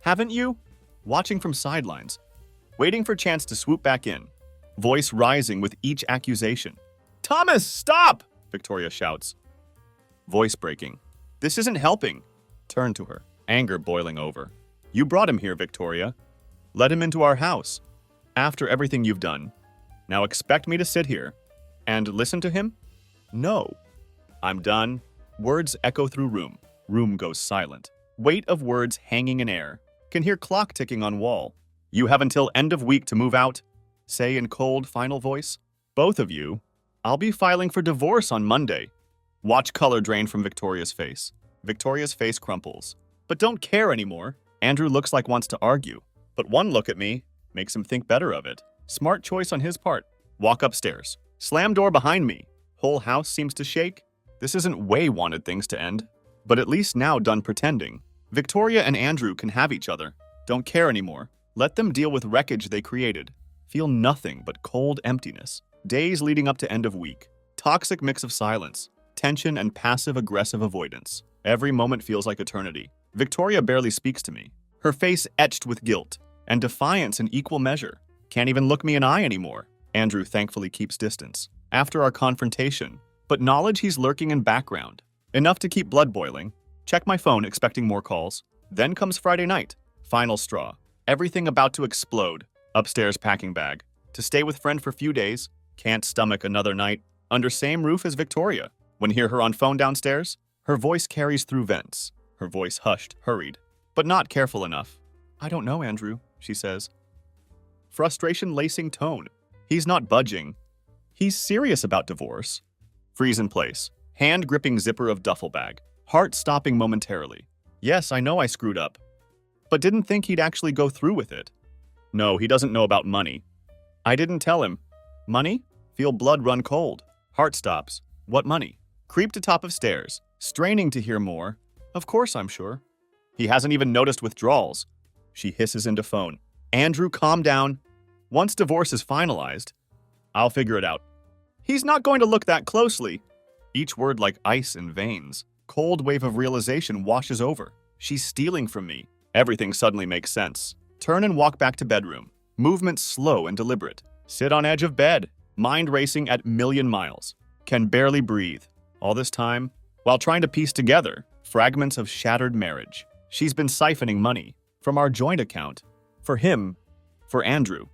Haven't you? Watching from sidelines. Waiting for chance to swoop back in. Voice rising with each accusation. Thomas, stop! Victoria shouts. Voice breaking. This isn't helping. Turn to her. Anger boiling over. You brought him here, Victoria. Let him into our house. After everything you've done. Now expect me to sit here and listen to him? No. I'm done. Words echo through room. Room goes silent. Weight of words hanging in air. Can hear clock ticking on wall. You have until end of week to move out. Say in cold, final voice. Both of you. I'll be filing for divorce on Monday. Watch color drain from Victoria's face. Victoria's face crumples. But don't care anymore. Andrew looks like wants to argue. But one look at me makes him think better of it. Smart choice on his part. Walk upstairs. Slam door behind me. Whole house seems to shake. This isn't way wanted things to end. But at least now done pretending. Victoria and Andrew can have each other. Don't care anymore. Let them deal with wreckage they created. Feel nothing but cold emptiness. Days leading up to end of week. Toxic mix of silence, tension, and passive-aggressive avoidance. Every moment feels like eternity. Victoria barely speaks to me. Her face etched with guilt and defiance in equal measure. Can't even look me in eye anymore. Andrew thankfully keeps distance. After our confrontation, but knowledge he's lurking in background. Enough to keep blood boiling. Check my phone, expecting more calls. Then comes Friday night. Final straw. Everything about to explode. Upstairs packing bag. To stay with friend for few days. Can't stomach another night. Under same roof as Victoria. When hear her on phone downstairs, her voice carries through vents. Her voice hushed, hurried, but not careful enough. I don't know, Andrew, she says. Frustration lacing tone. He's not budging. He's serious about divorce. Freeze in place. Hand gripping zipper of duffel bag. Heart stopping momentarily. Yes, I know I screwed up. But didn't think he'd actually go through with it. No, he doesn't know about money. I didn't tell him. Money? Feel blood run cold. Heart stops. What money? Creep to top of stairs. Straining to hear more. Of course, I'm sure. He hasn't even noticed withdrawals. She hisses into phone. Andrew, calm down. Once divorce is finalized, I'll figure it out. He's not going to look that closely. each word like ice in veins. Cold wave of realization washes over. She's stealing from me. Everything suddenly makes sense. Turn and walk back to bedroom. Movement slow and deliberate. Sit on edge of bed. Mind racing at million miles. Can barely breathe. All this time, while trying to piece together fragments of shattered marriage. She's been siphoning money from our joint account. For him, for Andrew.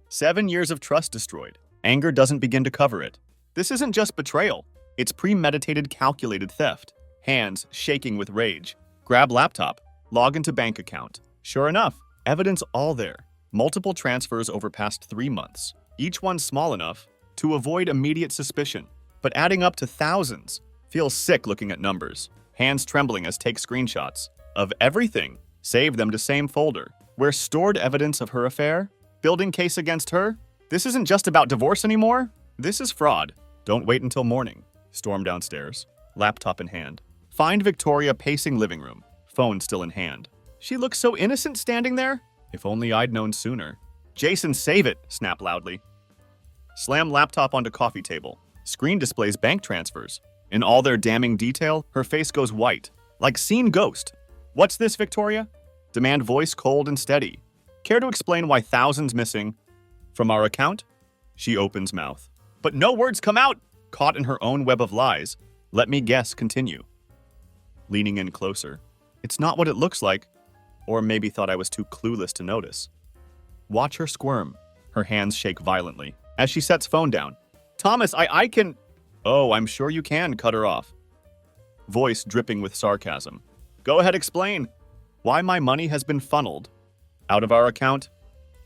7 years of trust destroyed. Anger doesn't begin to cover it. This isn't just betrayal. It's premeditated, calculated theft. Hands shaking with rage. Grab laptop. Log into bank account. Sure enough, evidence all there. Multiple transfers over past 3 months. Each one small enough to avoid immediate suspicion. But adding up to thousands. Feels sick looking at numbers. Hands trembling as take screenshots. Of everything. Save them to same folder. Where stored evidence of her affair? Building case against her? This isn't just about divorce anymore. This is fraud. Don't wait until morning. Storm downstairs. Laptop in hand. Find Victoria pacing living room. Phone still in hand. She looks so innocent standing there. If only I'd known sooner. Jason, save it, snap loudly. Slam laptop onto coffee table. Screen displays bank transfers. In all their damning detail, her face goes white. Like seen ghost. What's this, Victoria? Demand voice cold and steady. Care to explain why thousands missing from our account? She opens mouth. But no words come out. Caught in her own web of lies. Let me guess, continue. Leaning in closer. It's not what it looks like. Or maybe thought I was too clueless to notice. Watch her squirm. Her hands shake violently. As she sets phone down. Thomas, I can... Oh, I'm sure you can, cut her off. Voice dripping with sarcasm. Go ahead, explain. Why my money has been funneled out of our account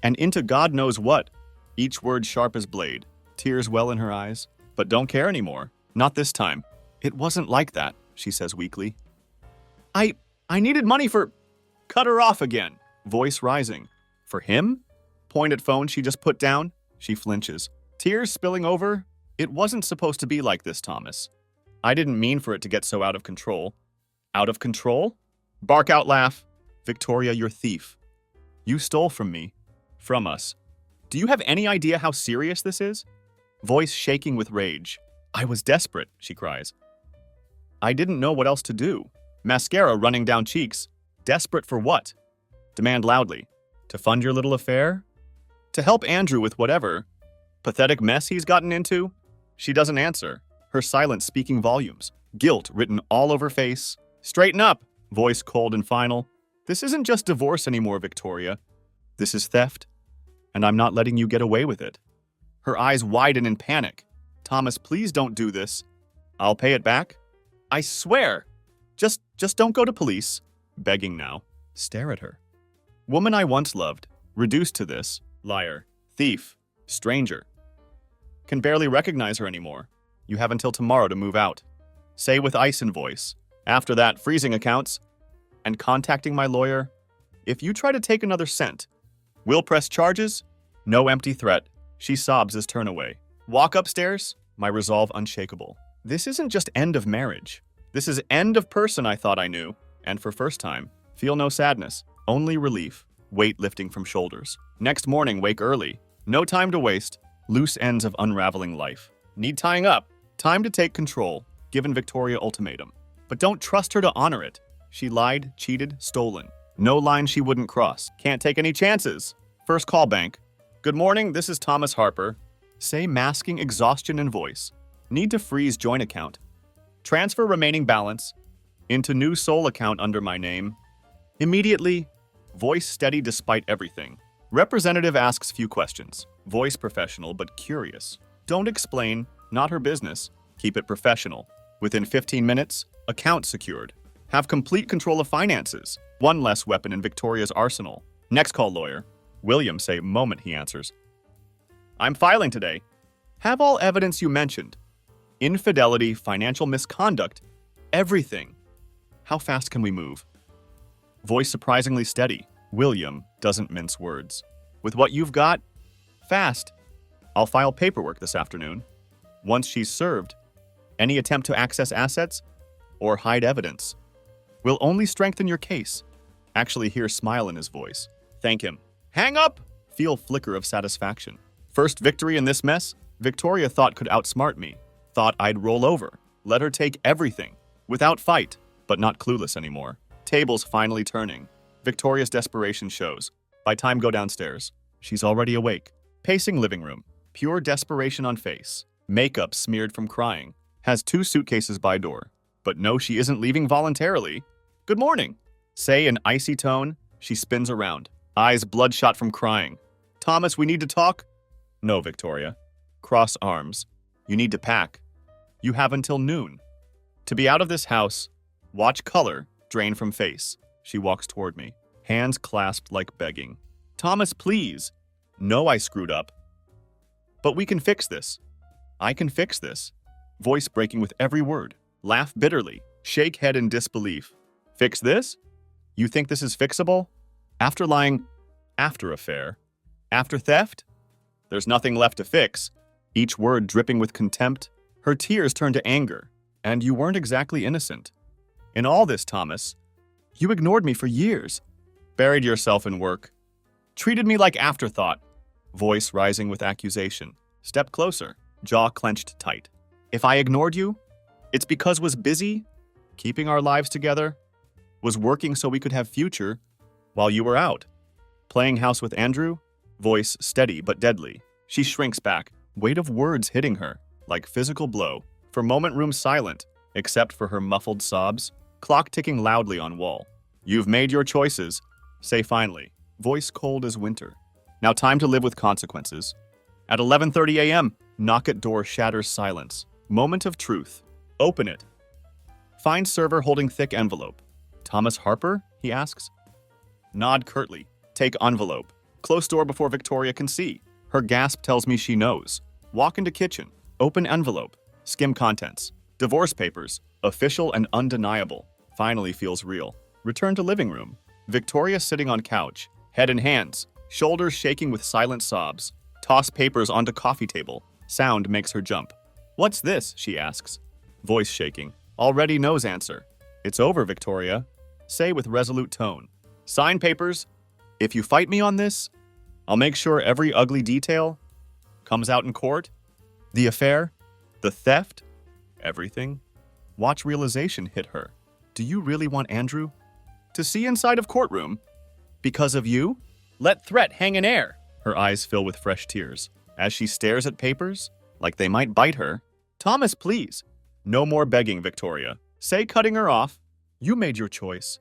and into God knows what. Each word sharp as blade. Tears well in her eyes. But don't care anymore. Not this time. It wasn't like that, she says weakly. I needed money for... Cut her off again. Voice rising. For him? Point at phone she just put down. She flinches. Tears spilling over. It wasn't supposed to be like this, Thomas. I didn't mean for it to get so out of control. Out of control? Bark out laugh. Victoria, you're thief. You stole from me. From us. Do you have any idea how serious this is? Voice shaking with rage. I was desperate, she cries. I didn't know what else to do. Mascara running down cheeks. Desperate for what? Demand loudly. To fund your little affair? To help Andrew with whatever pathetic mess he's gotten into? She doesn't answer, her silence speaking volumes. Guilt written all over face. Straighten up, voice cold and final. This isn't just divorce anymore, Victoria. This is theft, and I'm not letting you get away with it. Her eyes widen in panic. Thomas, please don't do this. I'll pay it back. I swear. Just don't go to police. Begging now. Stare at her. Woman I once loved, reduced to this. Liar. Thief. Stranger. Can barely recognize her anymore. You have until tomorrow to move out. Say with ice in voice. After that, freezing accounts and contacting my lawyer. If you try to take another cent, we'll press charges. No empty threat. She sobs as turn away. Walk upstairs, my resolve unshakable. This isn't just end of marriage. This is end of person I thought I knew. And for first time, feel no sadness, only relief. Weight lifting from shoulders. Next morning, wake early. No time to waste. Loose ends of unraveling life. Need tying up. Time to take control. Given Victoria ultimatum. But don't trust her to honor it. She lied, cheated, stolen. No line she wouldn't cross. Can't take any chances. First call bank. Good morning, this is Thomas Harper. Say masking exhaustion in voice. Need to freeze joint account. Transfer remaining balance into new sole account under my name. Immediately, voice steady despite everything. Representative asks few questions. Voice professional but curious. Don't explain, not her business. Keep it professional. Within 15 minutes, account secured. Have complete control of finances. One less weapon in Victoria's arsenal. Next call lawyer. William say moment he answers. I'm filing today. Have all evidence you mentioned. Infidelity, financial misconduct, everything. How fast can we move? Voice surprisingly steady. William doesn't mince words. With what you've got? Fast. I'll file paperwork this afternoon. Once she's served, any attempt to access assets or hide evidence will only strengthen your case. Actually hear smile in his voice. Thank him. Hang up! Feel flicker of satisfaction. First victory in this mess, Victoria thought could outsmart me. Thought I'd roll over. Let her take everything. Without fight, but not clueless anymore. Tables finally turning. Victoria's desperation shows. By time go downstairs. She's already awake. Pacing living room. Pure desperation on face. Makeup smeared from crying. Has 2 suitcases by door. But no, she isn't leaving voluntarily. Good morning. Say in icy tone. She spins around. Eyes bloodshot from crying. Thomas, we need to talk? No, Victoria. Cross arms. You need to pack. You have until noon. To be out of this house. Watch color drain from face. She walks toward me. Hands clasped like begging. Thomas, please. No, I screwed up. But we can fix this. I can fix this. Voice breaking with every word. Laugh bitterly. Shake head in disbelief. Fix this? You think this is fixable? After lying, after affair, after theft? There's nothing left to fix. Each word dripping with contempt. Her tears turn to anger. And you weren't exactly innocent. In all this, Thomas, you ignored me for years. Buried yourself in work. Treated me like afterthought. Voice rising with accusation. Step closer. Jaw clenched tight. If I ignored you, it's because was busy, keeping our lives together, was working so we could have future while you were out. Playing house with Andrew, voice steady but deadly. She shrinks back, weight of words hitting her, like physical blow. For moment room silent, except for her muffled sobs, clock ticking loudly on wall. You've made your choices, say finally, voice cold as winter. Now time to live with consequences. At 11:30 a.m., knock at door shatters silence. Moment of truth. Open it. Find server holding thick envelope. Thomas Harper? He asks. Nod curtly. Take envelope. Close door before Victoria can see. Her gasp tells me she knows. Walk into kitchen. Open envelope. Skim contents. Divorce papers. Official and undeniable. Finally feels real. Return to living room. Victoria sitting on couch. Head in hands. Shoulders shaking with silent sobs. Toss papers onto coffee table. Sound makes her jump. What's this? She asks. Voice shaking. Already knows answer. It's over, Victoria. Say with resolute tone. Sign papers. If you fight me on this, I'll make sure every ugly detail comes out in court. The affair, the theft, everything. Watch realization hit her. Do you really want Andrew to see inside of courtroom? Because of you? Let threat hang in air. Her eyes fill with fresh tears. As she stares at papers, like they might bite her. Thomas, please. No more begging, Victoria. Say cutting her off. You made your choice.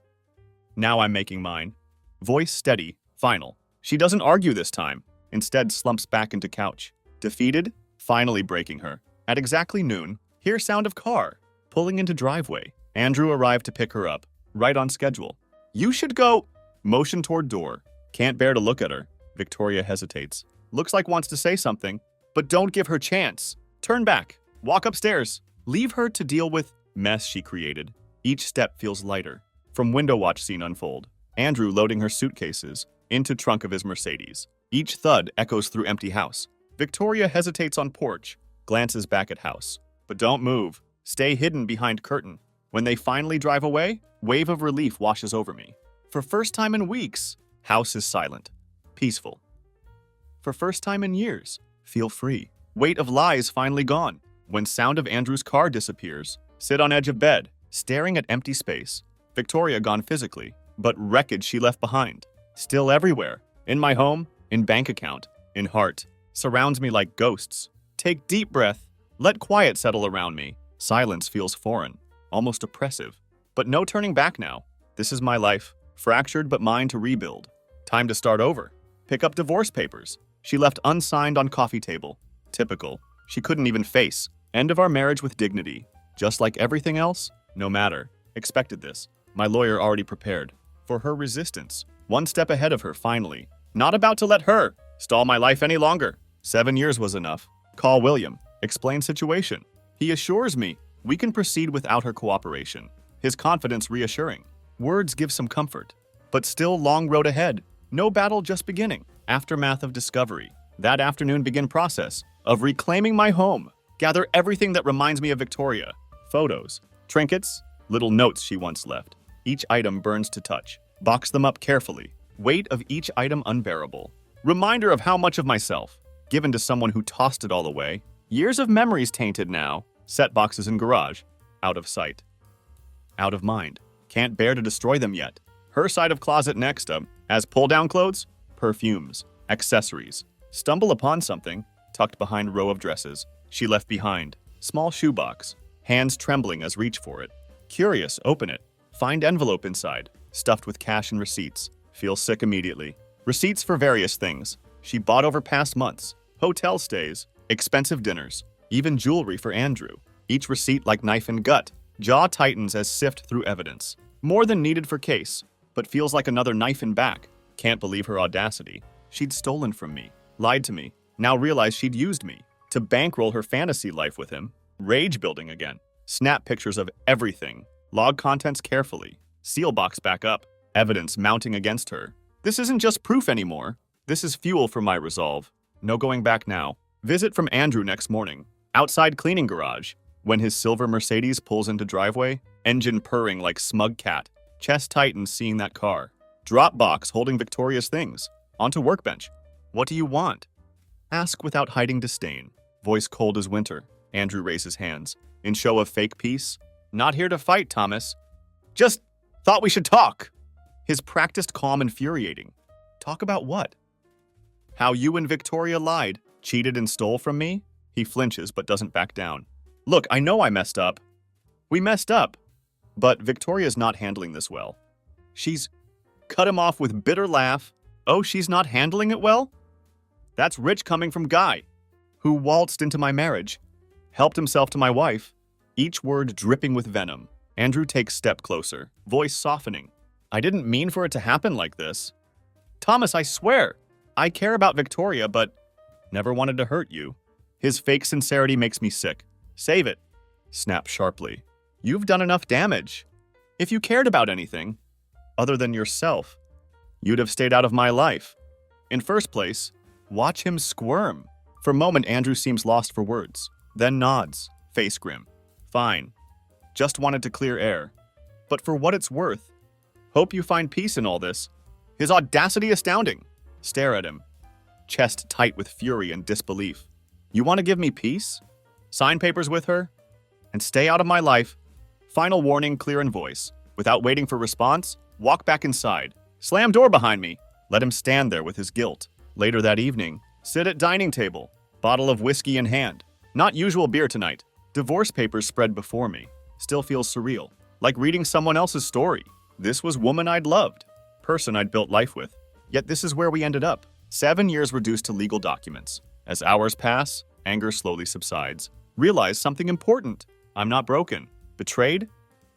Now I'm making mine. Voice steady, final. She doesn't argue this time. Instead slumps back into couch. Defeated, finally breaking her. At exactly noon, hear sound of car. Pulling into driveway. Andrew arrived to pick her up. Right on schedule. You should go. Motion toward door. Can't bear to look at her. Victoria hesitates. Looks like wants to say something, but don't give her chance. Turn back. Walk upstairs. Leave her to deal with mess she created. Each step feels lighter. From window watch scene unfold. Andrew loading her suitcases into trunk of his Mercedes. Each thud echoes through empty house. Victoria hesitates on porch, glances back at house. But don't move. Stay hidden behind curtain. When they finally drive away, wave of relief washes over me. For first time in weeks, house is silent. Peaceful. For first time in years, feel free. Weight of lies finally gone. When sound of Andrew's car disappears, sit on edge of bed, staring at empty space. Victoria gone physically, but wreckage she left behind. Still everywhere. In my home, in bank account, in heart. Surrounds me like ghosts. Take deep breath. Let quiet settle around me. Silence feels foreign, almost oppressive. But no turning back now. This is my life, fractured but mine to rebuild. Time to start over. Pick up divorce papers. She left unsigned on coffee table. Typical. She couldn't even face. End of our marriage with dignity. Just like everything else, no matter. Expected this. My lawyer already prepared. For her resistance. One step ahead of her, finally. Not about to let her stall my life any longer. 7 years was enough. Call William. Explain situation. He assures me we can proceed without her cooperation. His confidence reassuring. Words give some comfort. But still long road ahead. No battle just beginning. Aftermath of discovery. That afternoon begin process of reclaiming my home. Gather everything that reminds me of Victoria. Photos, trinkets, little notes she once left. Each item burns to touch. Box them up carefully. Weight of each item unbearable. Reminder of how much of myself, given to someone who tossed it all away. Years of memories tainted now. Set boxes in garage. Out of sight. Out of mind. Can't bear to destroy them yet. Her side of closet next up has pull-down clothes, perfumes, accessories. Stumble upon something tucked behind row of dresses she left behind. Small shoebox. Hands trembling as reach for it. Curious, open it. Find envelope inside, stuffed with cash and receipts. Feel sick immediately. Receipts for various things she bought over past months. Hotel stays, expensive dinners, even jewelry for Andrew. Each receipt like knife in gut. Jaw tightens as sift through evidence. More than needed for case, but feels like another knife in back. Can't believe her audacity. She'd stolen from me, lied to me, now realized she'd used me to bankroll her fantasy life with him. Rage building again. Snap pictures of everything. Log contents carefully. Seal box back up. Evidence mounting against her. This isn't just proof anymore. This is fuel for my resolve. No going back now. Visit from Andrew next morning. Outside cleaning garage. When his silver Mercedes pulls into driveway, engine purring like smug cat. Chest tightens seeing that car. Drop box holding Victoria's things. Onto workbench. What do you want? Ask without hiding disdain. Voice cold as winter. Andrew raises hands. In show of fake peace. Not here to fight, Thomas. Just thought we should talk. His practiced calm infuriating. Talk about what? How you and Victoria lied, cheated and stole from me? He flinches but doesn't back down. Look, I know I messed up. We messed up. But Victoria's not handling this well. She's cut him off with bitter laugh. Oh, she's not handling it well? That's rich coming from Guy, who waltzed into my marriage, helped himself to my wife, each word dripping with venom. Andrew takes step closer, voice softening. I didn't mean for it to happen like this. Thomas, I swear, I care about Victoria, but never wanted to hurt you. His fake sincerity makes me sick. Save it. Snap sharply. You've done enough damage. If you cared about anything, other than yourself, you'd have stayed out of my life. In first place, watch him squirm. For a moment, Andrew seems lost for words, then nods, face grim. Fine. Just wanted to clear air. But for what it's worth, hope you find peace in all this. His audacity astounding. Stare at him, chest tight with fury and disbelief. You want to give me peace? Sign papers with her? And stay out of my life? Final warning, clear in voice. Without waiting for response, walk back inside. Slam door behind me. Let him stand there with his guilt. Later that evening, sit at dining table. Bottle of whiskey in hand. Not usual beer tonight. Divorce papers spread before me. Still feels surreal. Like reading someone else's story. This was woman I'd loved. Person I'd built life with. Yet this is where we ended up. 7 years reduced to legal documents. As hours pass, anger slowly subsides. Realize something important. I'm not broken. Betrayed?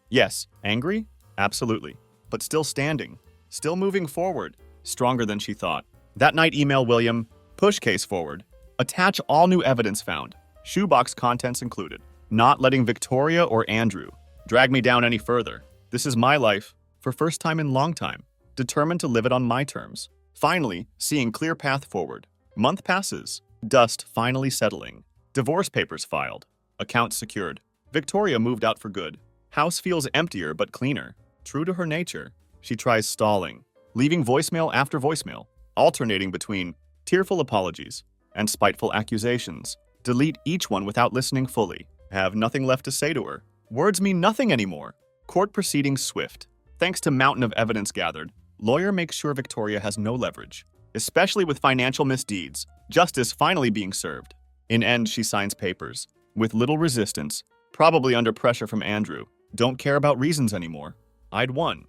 Yes. Angry? Absolutely. But still standing. Still moving forward. Stronger than she thought. That night, email William. Push case forward. Attach all new evidence found. Shoebox contents included. Not letting Victoria or Andrew drag me down any further. This is my life, for first time in long time. Determined to live it on my terms. Finally, seeing clear path forward. Month passes. Dust finally settling. Divorce papers filed. Accounts secured. Victoria moved out for good. House feels emptier but cleaner. True to her nature, she tries stalling, leaving voicemail after voicemail, alternating between tearful apologies and spiteful accusations. Delete each one without listening fully. Have nothing left to say to her. Words mean nothing anymore. Court proceedings swift. Thanks to mountain of evidence gathered, lawyer makes sure Victoria has no leverage, especially with financial misdeeds. Justice finally being served. In end, she signs papers. With little resistance, probably under pressure from Andrew. Don't care about reasons anymore. I'd won.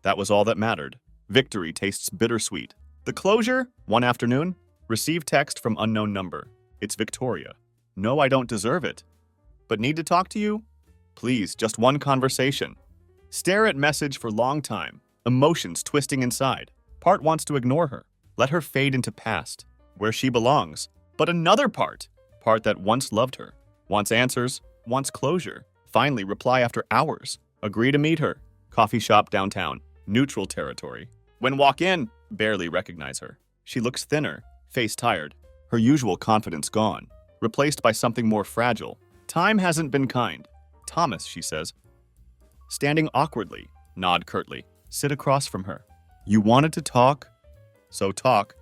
That was all that mattered. Victory tastes bittersweet. The closure? One afternoon, received text from unknown number. It's Victoria. No, I don't deserve it. But need to talk to you? Please, just one conversation. Stare at message for long time. Emotions twisting inside. Part wants to ignore her. Let her fade into past, where she belongs. But another part that once loved her, wants answers, wants closure. Finally, reply after hours. Agree to meet her. Coffee shop downtown. Neutral territory. When walk in, barely recognize her. She looks thinner, face tired. Her usual confidence gone. Replaced by something more fragile. Time hasn't been kind. Thomas, she says. Standing awkwardly, nod curtly. Sit across from her. You wanted to talk? So talk.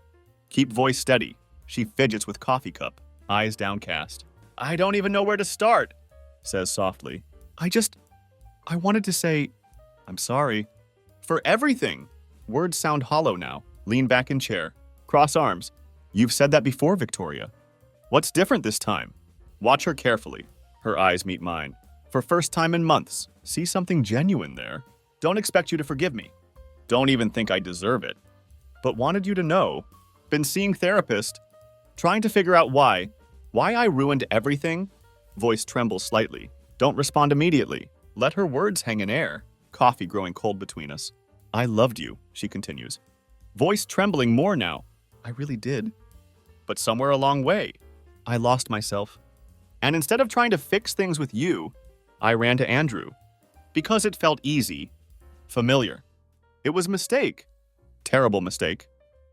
Keep voice steady. She fidgets with coffee cup, eyes downcast. I don't even know where to start, says softly. I wanted to say, I'm sorry. For everything. Words sound hollow now. Lean back in chair. Cross arms. You've said that before, Victoria. What's different this time? Watch her carefully. Her eyes meet mine. For first time in months, see something genuine there. Don't expect you to forgive me. Don't even think I deserve it. But wanted you to know. Been seeing therapist. Trying to figure out why. Why I ruined everything? Voice trembles slightly. Don't respond immediately. Let her words hang in air. Coffee growing cold between us. I loved you, she continues. Voice trembling more now. I really did. But somewhere along way, I lost myself. And instead of trying to fix things with you, I ran to Andrew. Because it felt easy. Familiar. It was a mistake. Terrible mistake.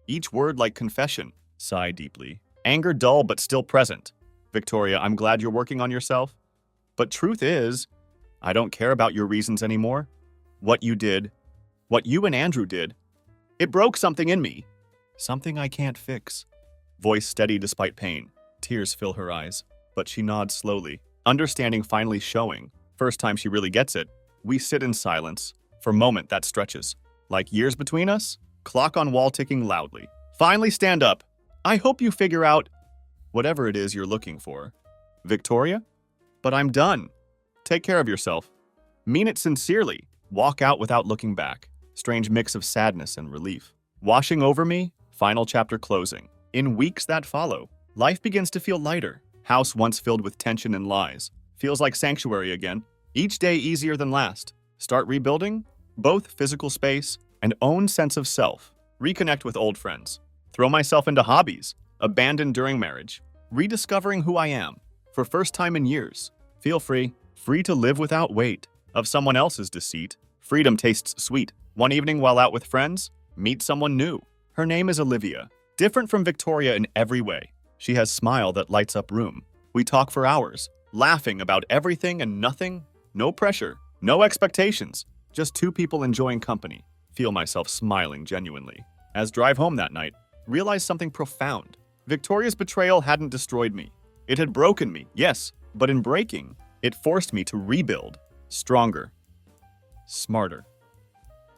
Each word like confession. Sigh deeply. Anger dull but still present. Victoria, I'm glad you're working on yourself. But truth is, I don't care about your reasons anymore. What you did, what you and Andrew did, it broke something in me. Something I can't fix. Voice steady despite pain. Tears fill her eyes, but she nods slowly, understanding finally showing. First time she really gets it. We sit in silence. For a moment that stretches. Like years between us, clock on wall ticking loudly. Finally stand up. I hope you figure out whatever it is you're looking for. Victoria? But I'm done. Take care of yourself. Mean it sincerely. Walk out without looking back. Strange mix of sadness and relief. Washing over me, final chapter closing. In weeks that follow, life begins to feel lighter. House once filled with tension and lies. Feels like sanctuary again. Each day easier than last. Start rebuilding, both physical space and own sense of self. Reconnect with old friends. Throw myself into hobbies. Abandoned during marriage. Rediscovering who I am. For first time in years. Feel free. Free to live without weight of someone else's deceit. Freedom tastes sweet. One evening while out with friends, meet someone new. Her name is Olivia. Different from Victoria in every way. She has smile that lights up room. We talk for hours, laughing about everything and nothing. No pressure, no expectations. Just two people enjoying company. Feel myself smiling genuinely. As drive home that night, realize something profound. Victoria's betrayal hadn't destroyed me. It had broken me, yes, but in breaking, it forced me to rebuild. Stronger. Smarter.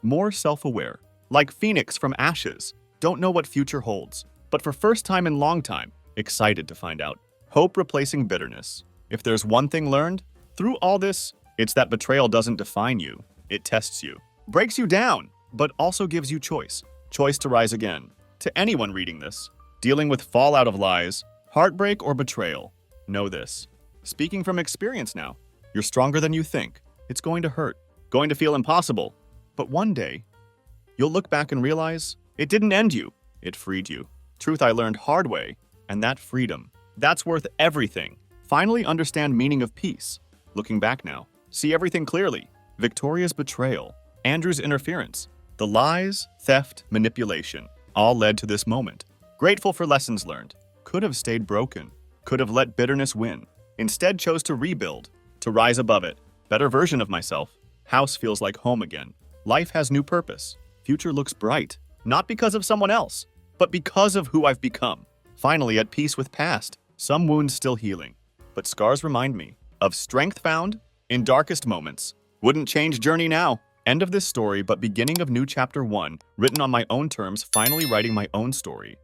More self-aware. Like Phoenix from ashes. Don't know what future holds, but for first time in long time, excited to find out. Hope replacing bitterness. If there's one thing learned, through all this, it's that betrayal doesn't define you. It tests you. Breaks you down, but also gives you choice. Choice to rise again. To anyone reading this, dealing with fallout of lies, heartbreak or betrayal, know this. Speaking from experience now, you're stronger than you think. It's going to hurt, going to feel impossible. But one day, you'll look back and realize it didn't end you. It freed you. Truth I learned hard way, and that freedom, that's worth everything. Finally understand meaning of peace. Looking back now, see everything clearly. Victoria's betrayal, Andrew's interference, the lies, theft, manipulation, all led to this moment. Grateful for lessons learned. Could have stayed broken. Could have let bitterness win. Instead chose to rebuild, to rise above it. Better version of myself. House feels like home again. Life has new purpose. Future looks bright. Not because of someone else, but because of who I've become. Finally at peace with past. Some wounds still healing, but scars remind me of strength found in darkest moments. Wouldn't change journey now. End of this story, but beginning of new chapter 1, written on my own terms, finally writing my own story.